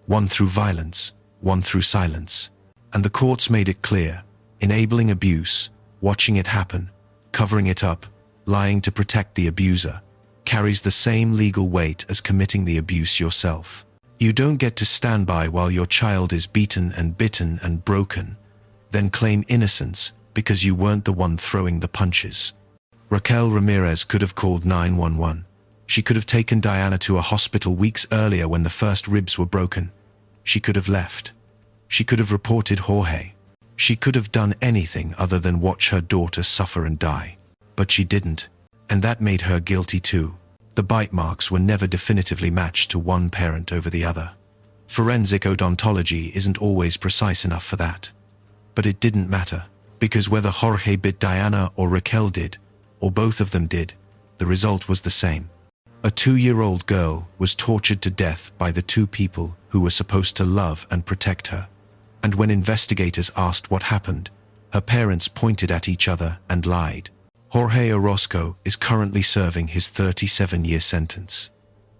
one through violence, one through silence. And the courts made it clear, enabling abuse, watching it happen, covering it up, lying to protect the abuser, carries the same legal weight as committing the abuse yourself. You don't get to stand by while your child is beaten and bitten and broken, then claim innocence because you weren't the one throwing the punches. Raquel Ramirez could have called 911. She could have taken Diana to a hospital weeks earlier when the first ribs were broken. She could have left. She could have reported Jorge. She could have done anything other than watch her daughter suffer and die. But she didn't, and that made her guilty too. The bite marks were never definitively matched to one parent over the other. Forensic odontology isn't always precise enough for that. But it didn't matter, because whether Jorge bit Diana or Raquel did, or both of them did, the result was the same. A 2-year-old girl was tortured to death by the two people who were supposed to love and protect her. And when investigators asked what happened, her parents pointed at each other and lied. Jorge Orozco is currently serving his 37-year sentence.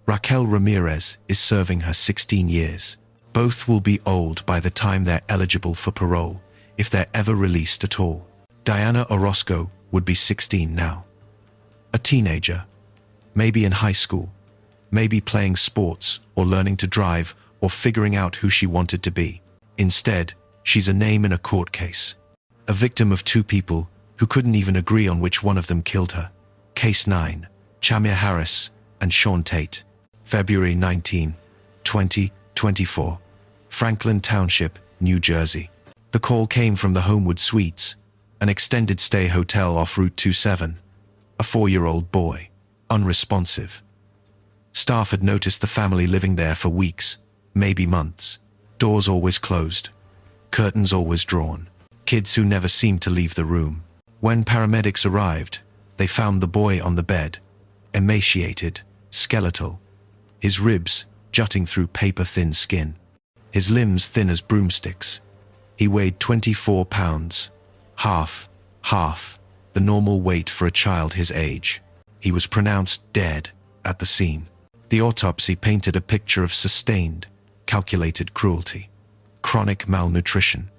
Raquel Ramirez is serving her 16 years. Both will be old by the time they're eligible for parole, if they're ever released at all. Diana Orozco would be 16 now. A teenager. Maybe in high school. Maybe playing sports, or learning to drive, or figuring out who she wanted to be. Instead, she's a name in a court case. A victim of two people who couldn't even agree on which one of them killed her. Case 9, Chamyr Harris and Sean Tate. February 19, 2024. Franklin Township, New Jersey. The call came from the Homewood Suites, an extended stay hotel off Route 27. A 4-year-old boy, unresponsive. Staff had noticed the family living there for weeks, maybe months. Doors always closed. Curtains always drawn. Kids who never seemed to leave the room. When paramedics arrived, they found the boy on the bed, emaciated, skeletal, his ribs jutting through paper-thin skin, his limbs thin as broomsticks. He weighed 24 pounds, half the normal weight for a child his age. He was pronounced dead at the scene. The autopsy painted a picture of sustained, calculated cruelty, chronic malnutrition,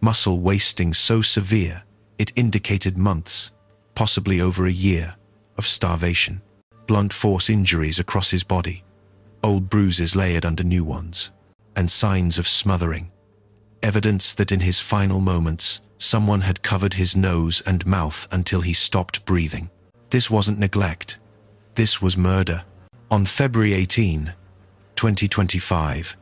muscle wasting so severe it indicated months, possibly over a year, of starvation. Blunt force injuries across his body, old bruises layered under new ones, and signs of smothering. Evidence that in his final moments, someone had covered his nose and mouth until he stopped breathing. This wasn't neglect. This was murder. On February 18, 2025,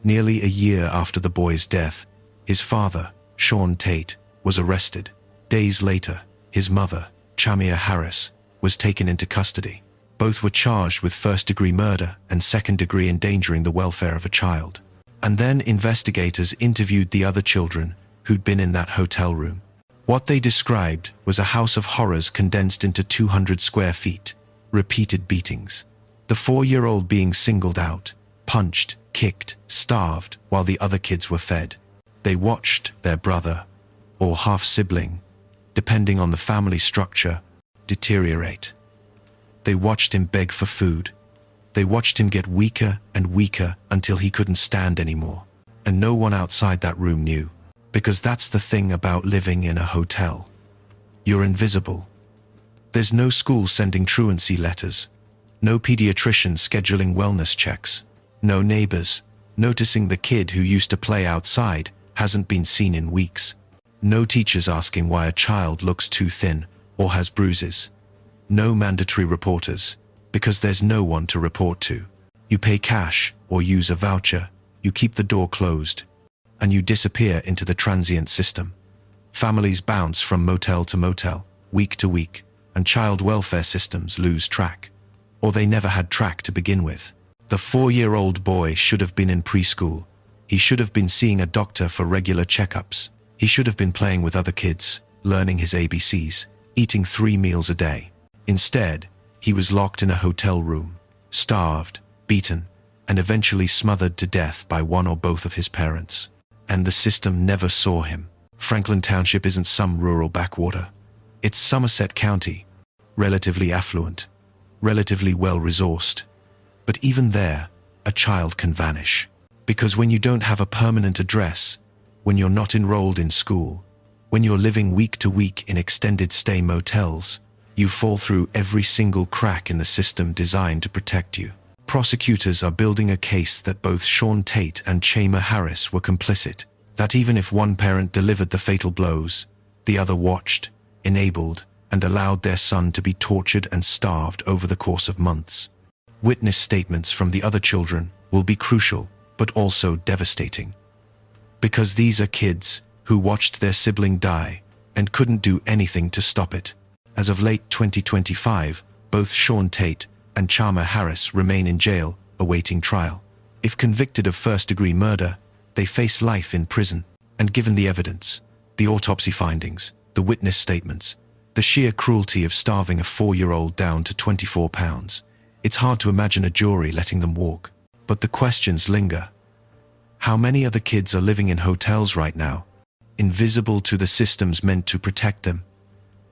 nearly a year after the boy's death, his father, Sean Tate, was arrested. Days later, his mother, Chamyr Harris, was taken into custody. Both were charged with first-degree murder and second-degree endangering the welfare of a child. And then investigators interviewed the other children who'd been in that hotel room. What they described was a house of horrors condensed into 200 square feet, repeated beatings. The 4-year-old being singled out, punched, kicked, starved, while the other kids were fed. They watched their brother, or half-sibling, depending on the family structure, deteriorate. They watched him beg for food. They watched him get weaker and weaker until he couldn't stand anymore. And no one outside that room knew. Because that's the thing about living in a hotel. You're invisible. There's no school sending truancy letters. No pediatrician scheduling wellness checks. No neighbors noticing the kid who used to play outside hasn't been seen in weeks. No teachers asking why a child looks too thin or has bruises. No mandatory reporters, because there's no one to report to. You pay cash or use a voucher, you keep the door closed, and you disappear into the transient system. Families bounce from motel to motel, week to week, and child welfare systems lose track. Or they never had track to begin with. The 4-year-old boy should have been in preschool. He should have been seeing a doctor for regular checkups. He should have been playing with other kids, learning his ABCs, eating 3 meals a day. 'Day. Instead, he was locked in a hotel room, starved, beaten, and told and eventually smothered to death by one or both of his parents. And the system never saw him. Franklin Township isn't some rural backwater. It's Somerset County, relatively affluent, relatively well-resourced. But even there, a child can vanish. Because when you don't have a permanent address, when you're not enrolled in school, when you're living week to week in extended stay motels, you fall through every single crack in the system designed to protect you. Prosecutors are building a case that both Sean Tate and Chamyr Harris were complicit, that even if one parent delivered the fatal blows, the other watched, enabled, and allowed their son to be tortured and starved over the course of months. Witness statements from the other children will be crucial, but also devastating. Because these are kids who watched their sibling die and couldn't do anything to stop it. As of late 2025, both Sean Tate and Chamyr Harris remain in jail, awaiting trial. If convicted of first-degree murder, they face life in prison. And given the evidence, the autopsy findings, the witness statements, the sheer cruelty of starving a 4-year-old down to 24 pounds, it's hard to imagine a jury letting them walk. But the questions linger. How many other kids are living in hotels right now, invisible to the systems meant to protect them?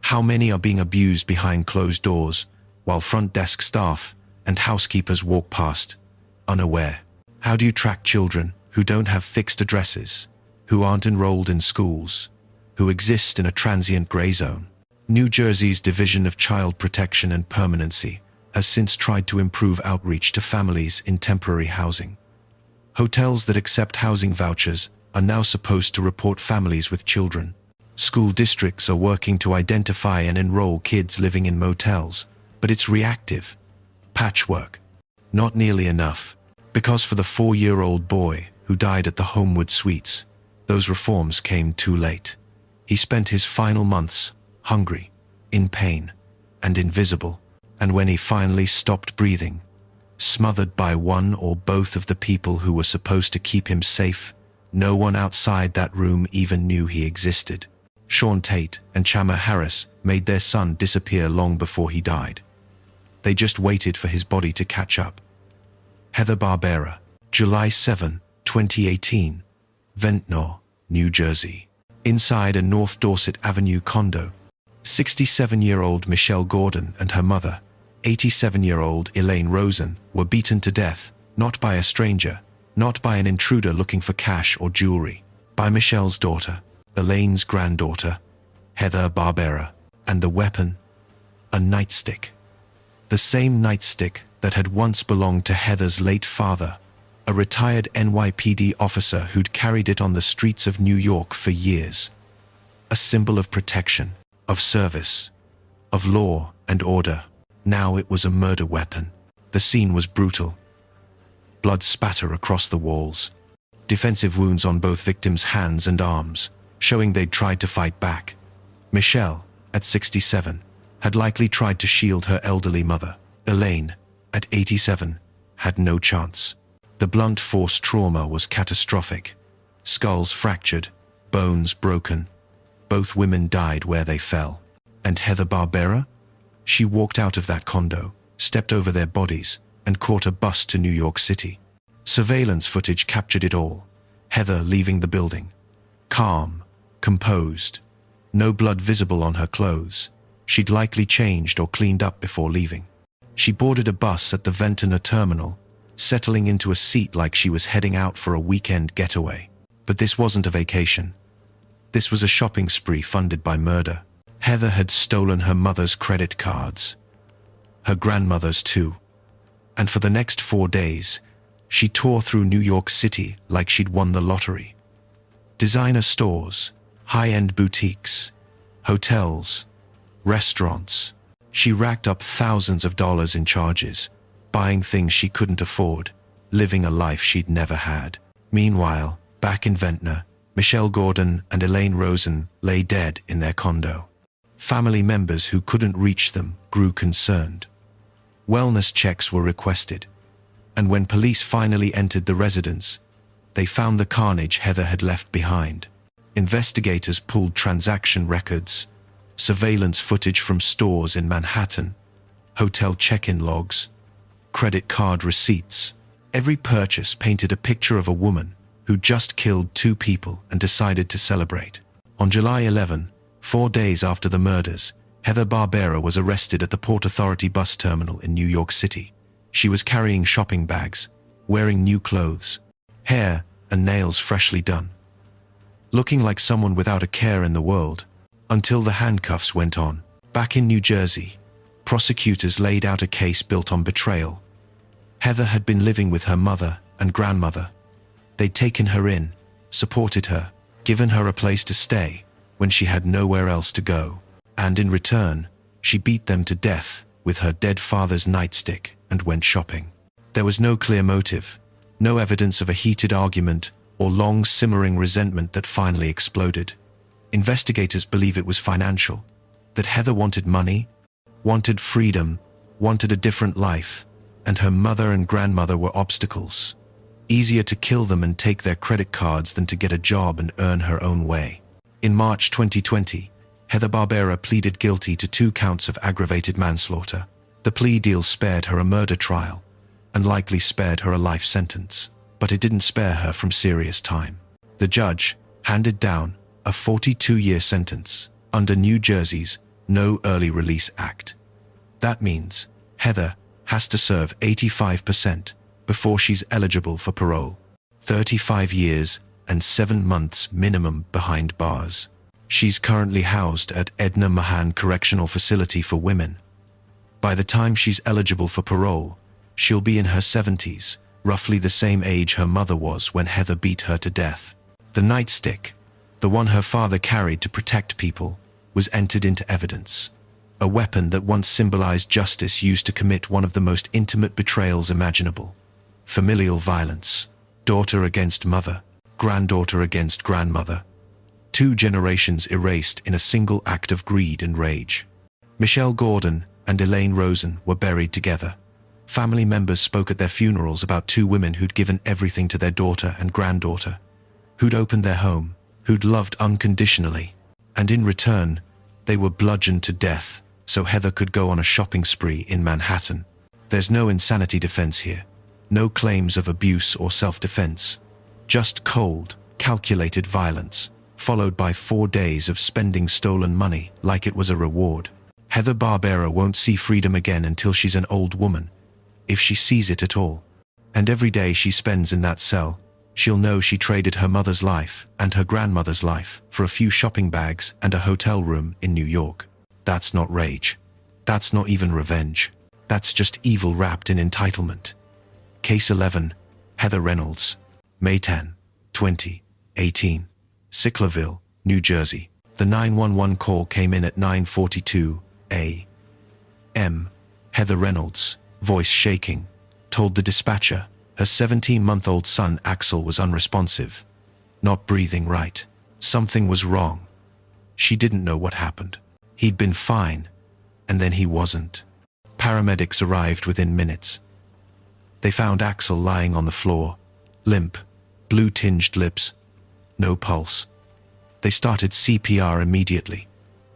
How many are being abused behind closed doors, while front desk staff and housekeepers walk past, unaware? How do you track children who don't have fixed addresses, who aren't enrolled in schools, who exist in a transient gray zone? New Jersey's Division of Child Protection and Permanency has since tried to improve outreach to families in temporary housing. Hotels that accept housing vouchers are now supposed to report families with children. School districts are working to identify and enroll kids living in motels, but it's reactive. Patchwork. Not nearly enough, because for the 4-year-old boy who died at the Homewood Suites, those reforms came too late. He spent his final months hungry, in pain, and invisible, and when he finally stopped breathing, smothered by one or both of the people who were supposed to keep him safe, no one outside that room even knew he existed. Sean Tate and Chamyr Harris made their son disappear long before he died. They just waited for his body to catch up. Heather Barbera, July 7, 2018, Ventnor, New Jersey. Inside a North Dorset Avenue condo, 67-year-old Michelle Gordon and her mother, 87-year-old Elaine Rosen, were beaten to death, not by a stranger, not by an intruder looking for cash or jewelry, by Michelle's daughter, Elaine's granddaughter, Heather Barbera, and the weapon, a nightstick. The same nightstick that had once belonged to Heather's late father, a retired NYPD officer who'd carried it on the streets of New York for years. A symbol of protection, of service, of law and order. Now it was a murder weapon. The scene was brutal. Blood spatter across the walls. Defensive wounds on both victims' hands and arms, showing they'd tried to fight back. Michelle, at 67, had likely tried to shield her elderly mother. Elaine, at 87, had no chance. The blunt force trauma was catastrophic. Skulls fractured, bones broken. Both women died where they fell. And Heather Barbera? She walked out of that condo, stepped over their bodies, and caught a bus to New York City. Surveillance footage captured it all. Heather leaving the building. Calm, composed. No blood visible on her clothes. She'd likely changed or cleaned up before leaving. She boarded a bus at the Ventnor terminal, settling into a seat like she was heading out for a weekend getaway. But this wasn't a vacation. This was a shopping spree funded by murder. Heather had stolen her mother's credit cards. Her grandmother's too. And for the next 4 days, she tore through New York City like she'd won the lottery. Designer stores, high-end boutiques, hotels, restaurants. She racked up thousands of dollars in charges, buying things she couldn't afford, living a life she'd never had. Meanwhile, back in Ventnor, Michelle Gordon and Elaine Rosen lay dead in their condo. Family members who couldn't reach them grew concerned. Wellness checks were requested, and when police finally entered the residence, they found the carnage Heather had left behind. Investigators pulled transaction records, surveillance footage from stores in Manhattan, hotel check-in logs, credit card receipts, Every purchase painted a picture of a woman who just killed 2 people and decided to celebrate. On July 11, 4 days after the murders, Heather Barbera was arrested at the Port Authority bus terminal in New York City. She was carrying shopping bags, wearing new clothes, hair and nails freshly done, looking like someone without a care in the world, until the handcuffs went on. Back in New Jersey, prosecutors laid out a case built on betrayal. Heather had been living with her mother and grandmother. They'd taken her in, supported her, given her a place to stay when she had nowhere else to go. And in return, she beat them to death with her dead father's nightstick and went shopping. There was no clear motive, no evidence of a heated argument or long simmering resentment that finally exploded. Investigators believe it was financial, that Heather wanted money, wanted freedom, wanted a different life, and her mother and grandmother were obstacles. Easier to kill them and take their credit cards than to get a job and earn her own way. In March 2020, Heather Barbera pleaded guilty to 2 counts of aggravated manslaughter. The plea deal spared her a murder trial, and likely spared her a life sentence, but it didn't spare her from serious time. The judge handed down a 42-year sentence under New Jersey's No Early Release Act. That means Heather has to serve 85% before she's eligible for parole. 35 years and 7 months minimum behind bars. She's currently housed at Edna Mahan Correctional Facility for Women. By the time she's eligible for parole, she'll be in her 70s, roughly the same age her mother was when Heather beat her to death. The nightstick, the one her father carried to protect people, was entered into evidence. A weapon that once symbolized justice used to commit one of the most intimate betrayals imaginable. Familial violence. Daughter against mother, granddaughter against grandmother. 2 generations erased in a single act of greed and rage. Michelle Gordon and Elaine Rosen were buried together. Family members spoke at their funerals about 2 women who'd given everything to their daughter and granddaughter, who'd opened their home, who'd loved unconditionally, and in return, they were bludgeoned to death so Heather could go on a shopping spree in Manhattan. There's no insanity defense here, no claims of abuse or self-defense, just cold, calculated violence, followed by 4 days of spending stolen money like it was a reward. Heather Barbera won't see freedom again until she's an old woman, if she sees it at all. And every day she spends in that cell, she'll know she traded her mother's life and her grandmother's life for a few shopping bags and a hotel room in New York. That's not rage. That's not even revenge. That's just evil wrapped in entitlement. Case 11, Heather Reynolds, May 10, 2018. Sicklerville, New Jersey. The 911 call came in at 9:42 a.m. Heather Reynolds, voice shaking, told the dispatcher her 17-month-old son Axel was unresponsive, not breathing right. Something was wrong. She didn't know what happened. He'd been fine, and then he wasn't. Paramedics arrived within minutes. They found Axel lying on the floor, limp, blue-tinged lips, no pulse. They started CPR immediately,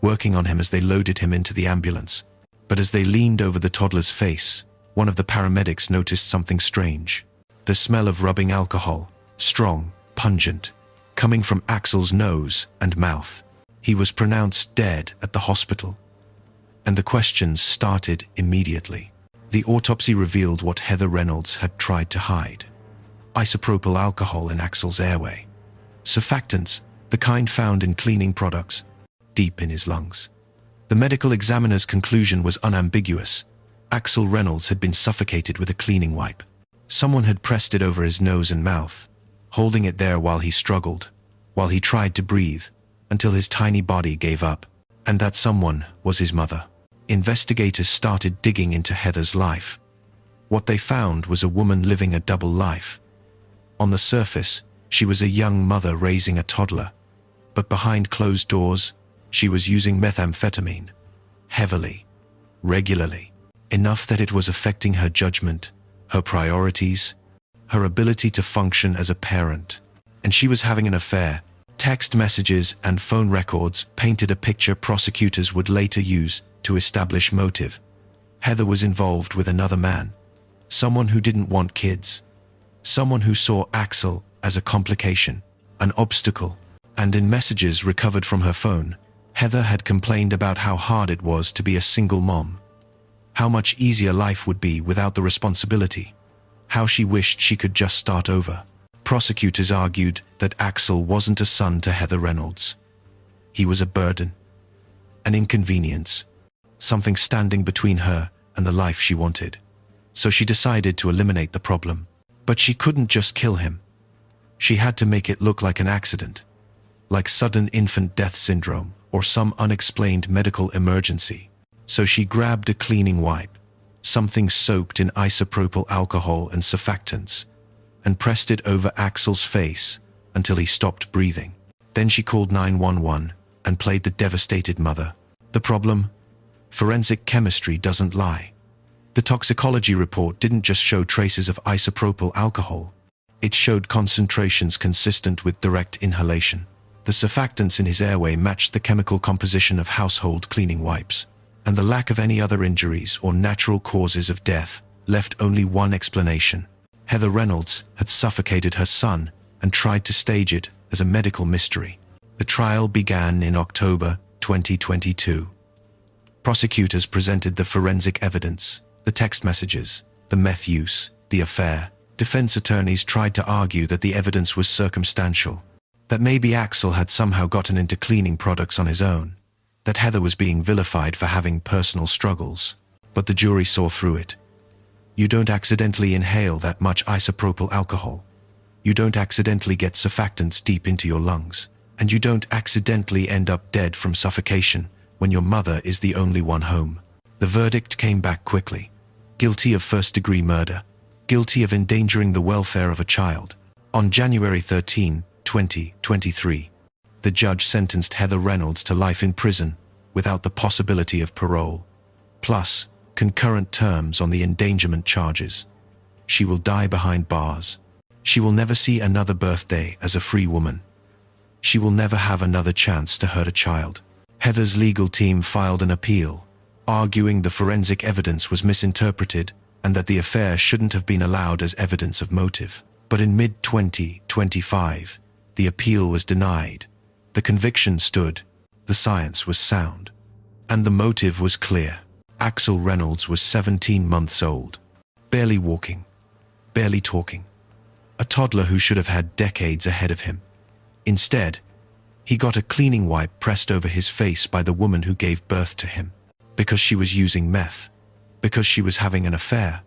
working on him as they loaded him into the ambulance. But as they leaned over the toddler's face, one of the paramedics noticed something strange. The smell of rubbing alcohol, strong, pungent, coming from Axel's nose and mouth. He was pronounced dead at the hospital. And the questions started immediately. The autopsy revealed what Heather Reynolds had tried to hide. Isopropyl alcohol in Axel's airway. Surfactants, the kind found in cleaning products, deep in his lungs. The medical examiner's conclusion was unambiguous. Axel Reynolds had been suffocated with a cleaning wipe. Someone had pressed it over his nose and mouth, holding it there while he struggled, while he tried to breathe, until his tiny body gave up. And that someone was his mother. Investigators started digging into Heather's life. What they found was a woman living a double life. On the surface, she was a young mother raising a toddler, but behind closed doors, she was using methamphetamine, heavily, regularly, enough that it was affecting her judgment, her priorities, her ability to function as a parent. And she was having an affair. Text messages and phone records painted a picture prosecutors would later use to establish motive. Heather was involved with another man, someone who didn't want kids, Someone who saw Axel as a complication, an obstacle. And in messages recovered from her phone, Heather had complained about how hard it was to be a single mom. How much easier life would be without the responsibility. How she wished she could just start over. Prosecutors argued that Axel wasn't a son to Heather Reynolds. He was a burden, an inconvenience, something standing between her and the life she wanted. So she decided to eliminate the problem. But she couldn't just kill him. She had to make it look like an accident, like sudden infant death syndrome or some unexplained medical emergency. So she grabbed a cleaning wipe, something soaked in isopropyl alcohol and surfactants, and pressed it over Axel's face until he stopped breathing. Then she called 911 and played the devastated mother. The problem? Forensic chemistry doesn't lie. The toxicology report didn't just show traces of isopropyl alcohol. It showed concentrations consistent with direct inhalation. The surfactants in his airway matched the chemical composition of household cleaning wipes. And the lack of any other injuries or natural causes of death left only one explanation. Heather Reynolds had suffocated her son and tried to stage it as a medical mystery. The trial began in October 2022. Prosecutors presented the forensic evidence, the text messages, the meth use, the affair. Defense attorneys tried to argue that the evidence was circumstantial, that maybe Axel had somehow gotten into cleaning products on his own, that Heather was being vilified for having personal struggles. But the jury saw through it. You don't accidentally inhale that much isopropyl alcohol. You don't accidentally get surfactants deep into your lungs. And you don't accidentally end up dead from suffocation when your mother is the only one home. The verdict came back quickly. Guilty of first-degree murder. Guilty of endangering the welfare of a child. On January 13, 2023, the judge sentenced Heather Reynolds to life in prison without the possibility of parole, plus concurrent terms on the endangerment charges. She will die behind bars. She will never see another birthday as a free woman. She will never have another chance to hurt a child. Heather's legal team filed an appeal, arguing the forensic evidence was misinterpreted and that the affair shouldn't have been allowed as evidence of motive. But in mid-2025, the appeal was denied. The conviction stood, the science was sound, and the motive was clear. Axel Reynolds was 17 months old, barely walking, barely talking, a toddler who should have had decades ahead of him. Instead, he got a cleaning wipe pressed over his face by the woman who gave birth to him, because she was using meth, because she was having an affair,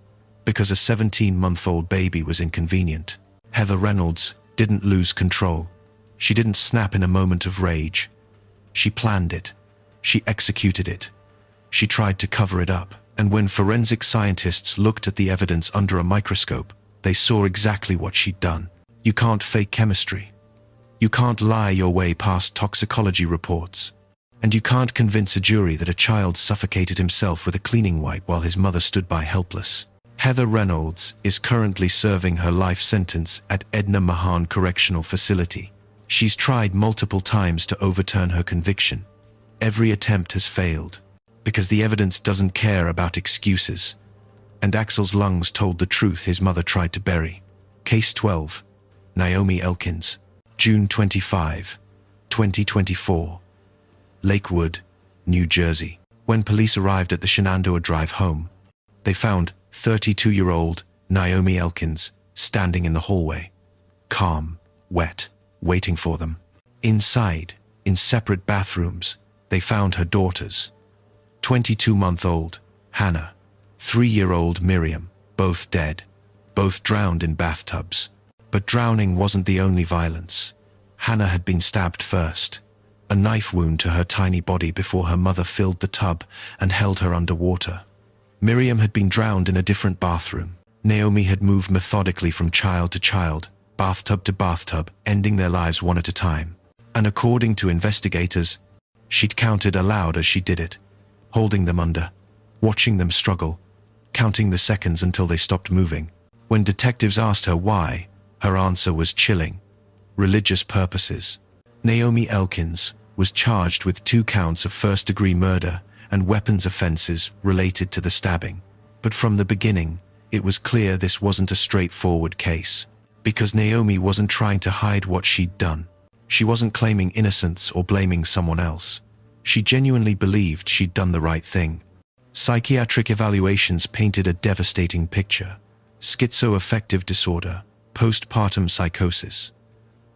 because a 17-month-old baby was inconvenient. Heather Reynolds didn't lose control. She didn't snap in a moment of rage. She planned it. She executed it. She tried to cover it up. And when forensic scientists looked at the evidence under a microscope, they saw exactly what she'd done. You can't fake chemistry. You can't lie your way past toxicology reports. And you can't convince a jury that a child suffocated himself with a cleaning wipe while his mother stood by helpless. Heather Reynolds is currently serving her life sentence at Edna Mahan Correctional Facility. She's tried multiple times to overturn her conviction. Every attempt has failed, because the evidence doesn't care about excuses. And Axel's lungs told the truth his mother tried to bury. Case 12. Naomi Elkins. June 25, 2024. Lakewood, New Jersey. When police arrived at the Shenandoah Drive home, they found 32-year-old Naomi Elkins standing in the hallway, calm, wet, waiting for them. Inside, in separate bathrooms, they found her daughters, 22-month-old Hannah, 3-year-old Miriam, both dead, both drowned in bathtubs. But drowning wasn't the only violence. Hannah had been stabbed first, a knife wound to her tiny body before her mother filled the tub and held her underwater. Miriam had been drowned in a different bathroom. Naomi had moved methodically from child to child, bathtub to bathtub, ending their lives one at a time. And according to investigators, she'd counted aloud as she did it, holding them under, watching them struggle, counting the seconds until they stopped moving. When detectives asked her why, her answer was chilling. Religious purposes. Naomi Elkins was charged with 2 counts of first-degree murder and weapons offenses related to the stabbing. But from the beginning, It was clear this wasn't a straightforward case, because Naomi wasn't trying to hide what she'd done. She wasn't claiming innocence or blaming someone else. She genuinely believed she'd done the right thing. Psychiatric evaluations painted a devastating picture: schizoaffective disorder, postpartum psychosis,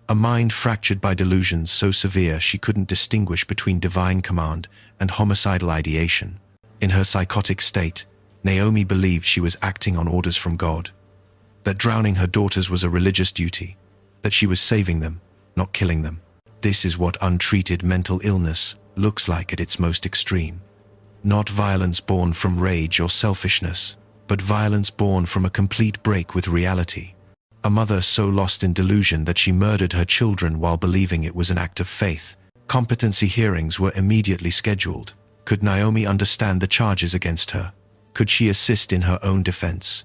a mind fractured by delusions so severe she couldn't distinguish between divine command and homicidal ideation. In her psychotic state, Naomi believed she was acting on orders from God, that drowning her daughters was a religious duty, that she was saving them, not killing them. This is what untreated mental illness looks like at its most extreme. Not violence born from rage or selfishness, but violence born from a complete break with reality. A mother so lost in delusion that she murdered her children while believing it was an act of faith. Competency hearings were immediately scheduled. Could Naomi understand the charges against her? Could she assist in her own defense?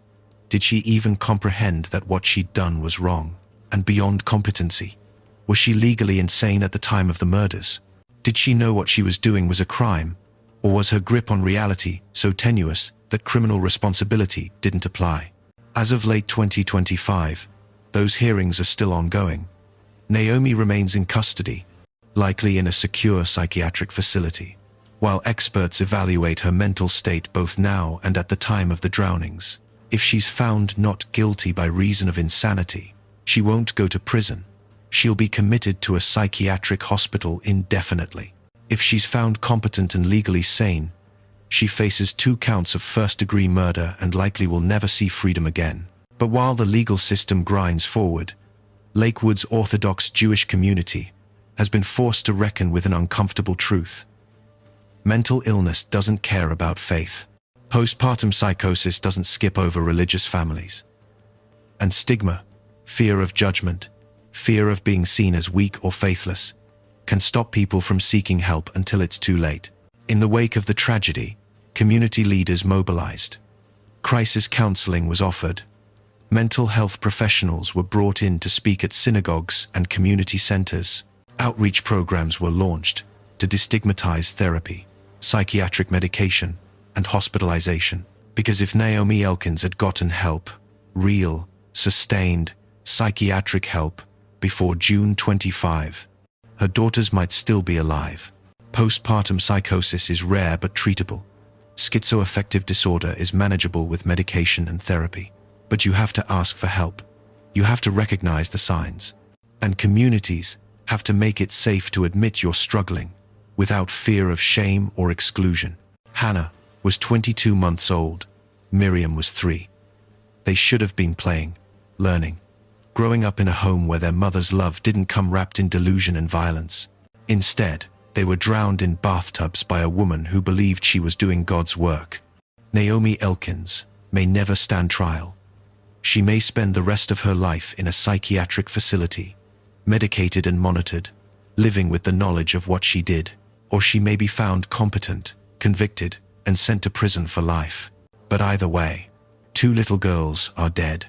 Did she even comprehend that what she'd done was wrong and beyond competency? Was she legally insane at the time of the murders? Did she know what she was doing was a crime? Or was her grip on reality so tenuous that criminal responsibility didn't apply? As of late 2025, those hearings are still ongoing. Naomi remains in custody, likely in a secure psychiatric facility, while experts evaluate her mental state both now and at the time of the drownings. If she's found not guilty by reason of insanity, she won't go to prison. She'll be committed to a psychiatric hospital indefinitely. If she's found competent and legally sane, she faces 2 counts of first-degree murder and likely will never see freedom again. But while the legal system grinds forward, Lakewood's Orthodox Jewish community has been forced to reckon with an uncomfortable truth. Mental illness doesn't care about faith. Postpartum psychosis doesn't skip over religious families. And stigma, fear of judgment, fear of being seen as weak or faithless, can stop people from seeking help until it's too late. In the wake of the tragedy, community leaders mobilized. Crisis counseling was offered. Mental health professionals were brought in to speak at synagogues and community centers. Outreach programs were launched to destigmatize therapy, psychiatric medication, and hospitalization. Because if Naomi Elkins had gotten help, real, sustained, psychiatric help, before June 25, her daughters might still be alive. Postpartum psychosis is rare but treatable. Schizoaffective disorder is manageable with medication and therapy. But you have to ask for help. You have to recognize the signs. And communities have to make it safe to admit you're struggling, without fear of shame or exclusion. Hannah was 22 months old. Miriam was 3. They should have been playing, learning, growing up in a home where their mother's love didn't come wrapped in delusion and violence. Instead, they were drowned in bathtubs by a woman who believed she was doing God's work. Naomi Elkins may never stand trial. She may spend the rest of her life in a psychiatric facility, medicated and monitored, living with the knowledge of what she did. Or she may be found competent, convicted, and sent to prison for life. But either way, 2 little girls are dead.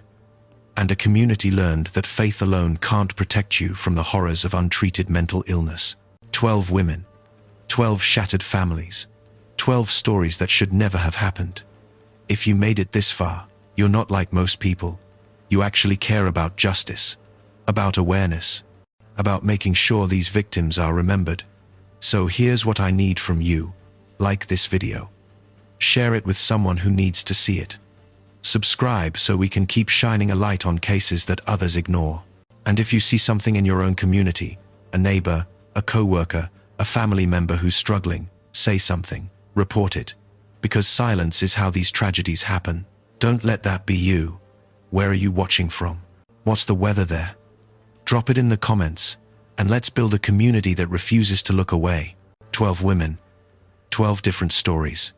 And a community learned that faith alone can't protect you from the horrors of untreated mental illness. 12 women, 12 shattered families, 12 stories that should never have happened. If you made it this far, you're not like most people. You actually care about justice, about awareness, about making sure these victims are remembered. So here's what I need from you. Like this video. Share it with someone who needs to see it. Subscribe so we can keep shining a light on cases that others ignore. And if you see something in your own community, a neighbor, a co-worker, a family member who's struggling, say something, report it. Because silence is how these tragedies happen. Don't let that be you. Where are you watching from? What's the weather there? Drop it in the comments, and let's build a community that refuses to look away. 12 women, 12 different stories.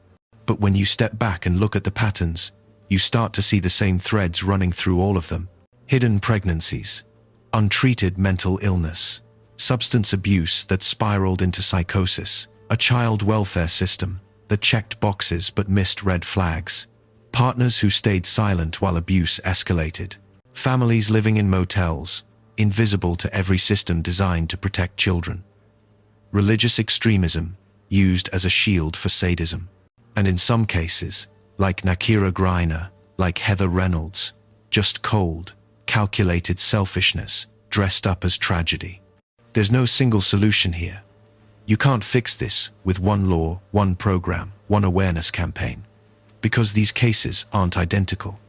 But when you step back and look at the patterns, you start to see the same threads running through all of them. Hidden pregnancies, untreated mental illness, substance abuse that spiraled into psychosis, a child welfare system that checked boxes but missed red flags, partners who stayed silent while abuse escalated, families living in motels, invisible to every system designed to protect children, religious extremism used as a shield for sadism, and in some cases, like Nakira Griner, like Heather Reynolds, just cold, calculated selfishness, dressed up as tragedy. There's no single solution here. You can't fix this with one law, one program, one awareness campaign. Because these cases aren't identical.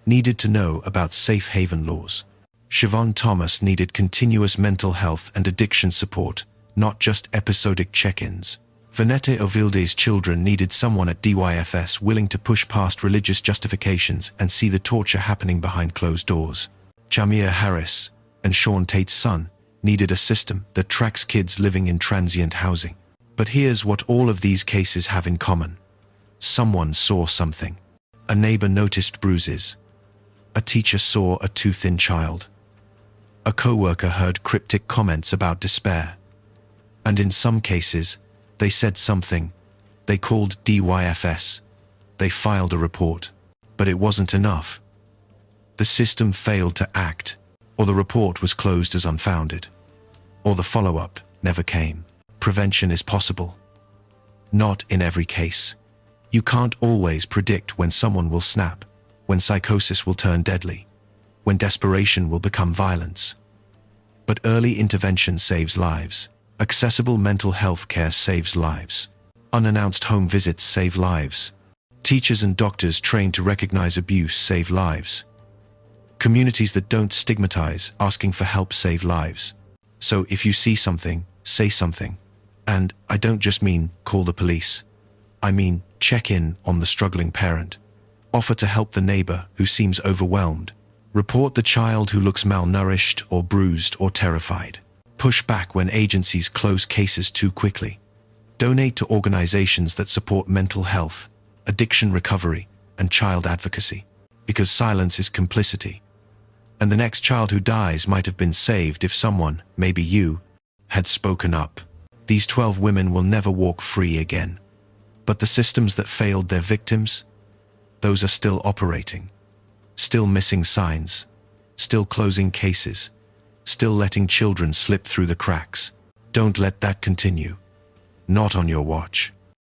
Needed to know about safe haven laws. Chevonne Thomas needed continuous mental health and addiction support, not just episodic check-ins. Venette Ovilde's children needed someone at DYFS willing to push past religious justifications and see the torture happening behind closed doors. Chamyr Harris and Sean Tate's son needed a system that tracks kids living in transient housing. But here's what all of these cases have in common. Someone saw something. A neighbor noticed bruises. A teacher saw a too thin child. A co-worker heard cryptic comments about despair. And in some cases, they said something. They called DYFS. They filed a report. But it wasn't enough. The system failed to act, or the report was closed as unfounded. Or the follow-up never came. Prevention is possible. Not in every case. You can't always predict when someone will snap, when psychosis will turn deadly, when desperation will become violence. But early intervention saves lives. Accessible mental health care saves lives. Unannounced home visits save lives. Teachers and doctors trained to recognize abuse save lives. Communities that don't stigmatize asking for help save lives. So if you see something, say something. And I don't just mean call the police. I mean check in on the struggling parent. Offer to help the neighbor who seems overwhelmed. Report the child who looks malnourished or bruised or terrified. Push back when agencies close cases too quickly. Donate to organizations that support mental health, addiction recovery, and child advocacy. Because silence is complicity. And the next child who dies might have been saved if someone, maybe you, had spoken up. These 12 women will never walk free again. But the systems that failed their victims, those are still operating. Still missing signs. Still closing cases. Still letting children slip through the cracks. Don't let that continue. Not on your watch.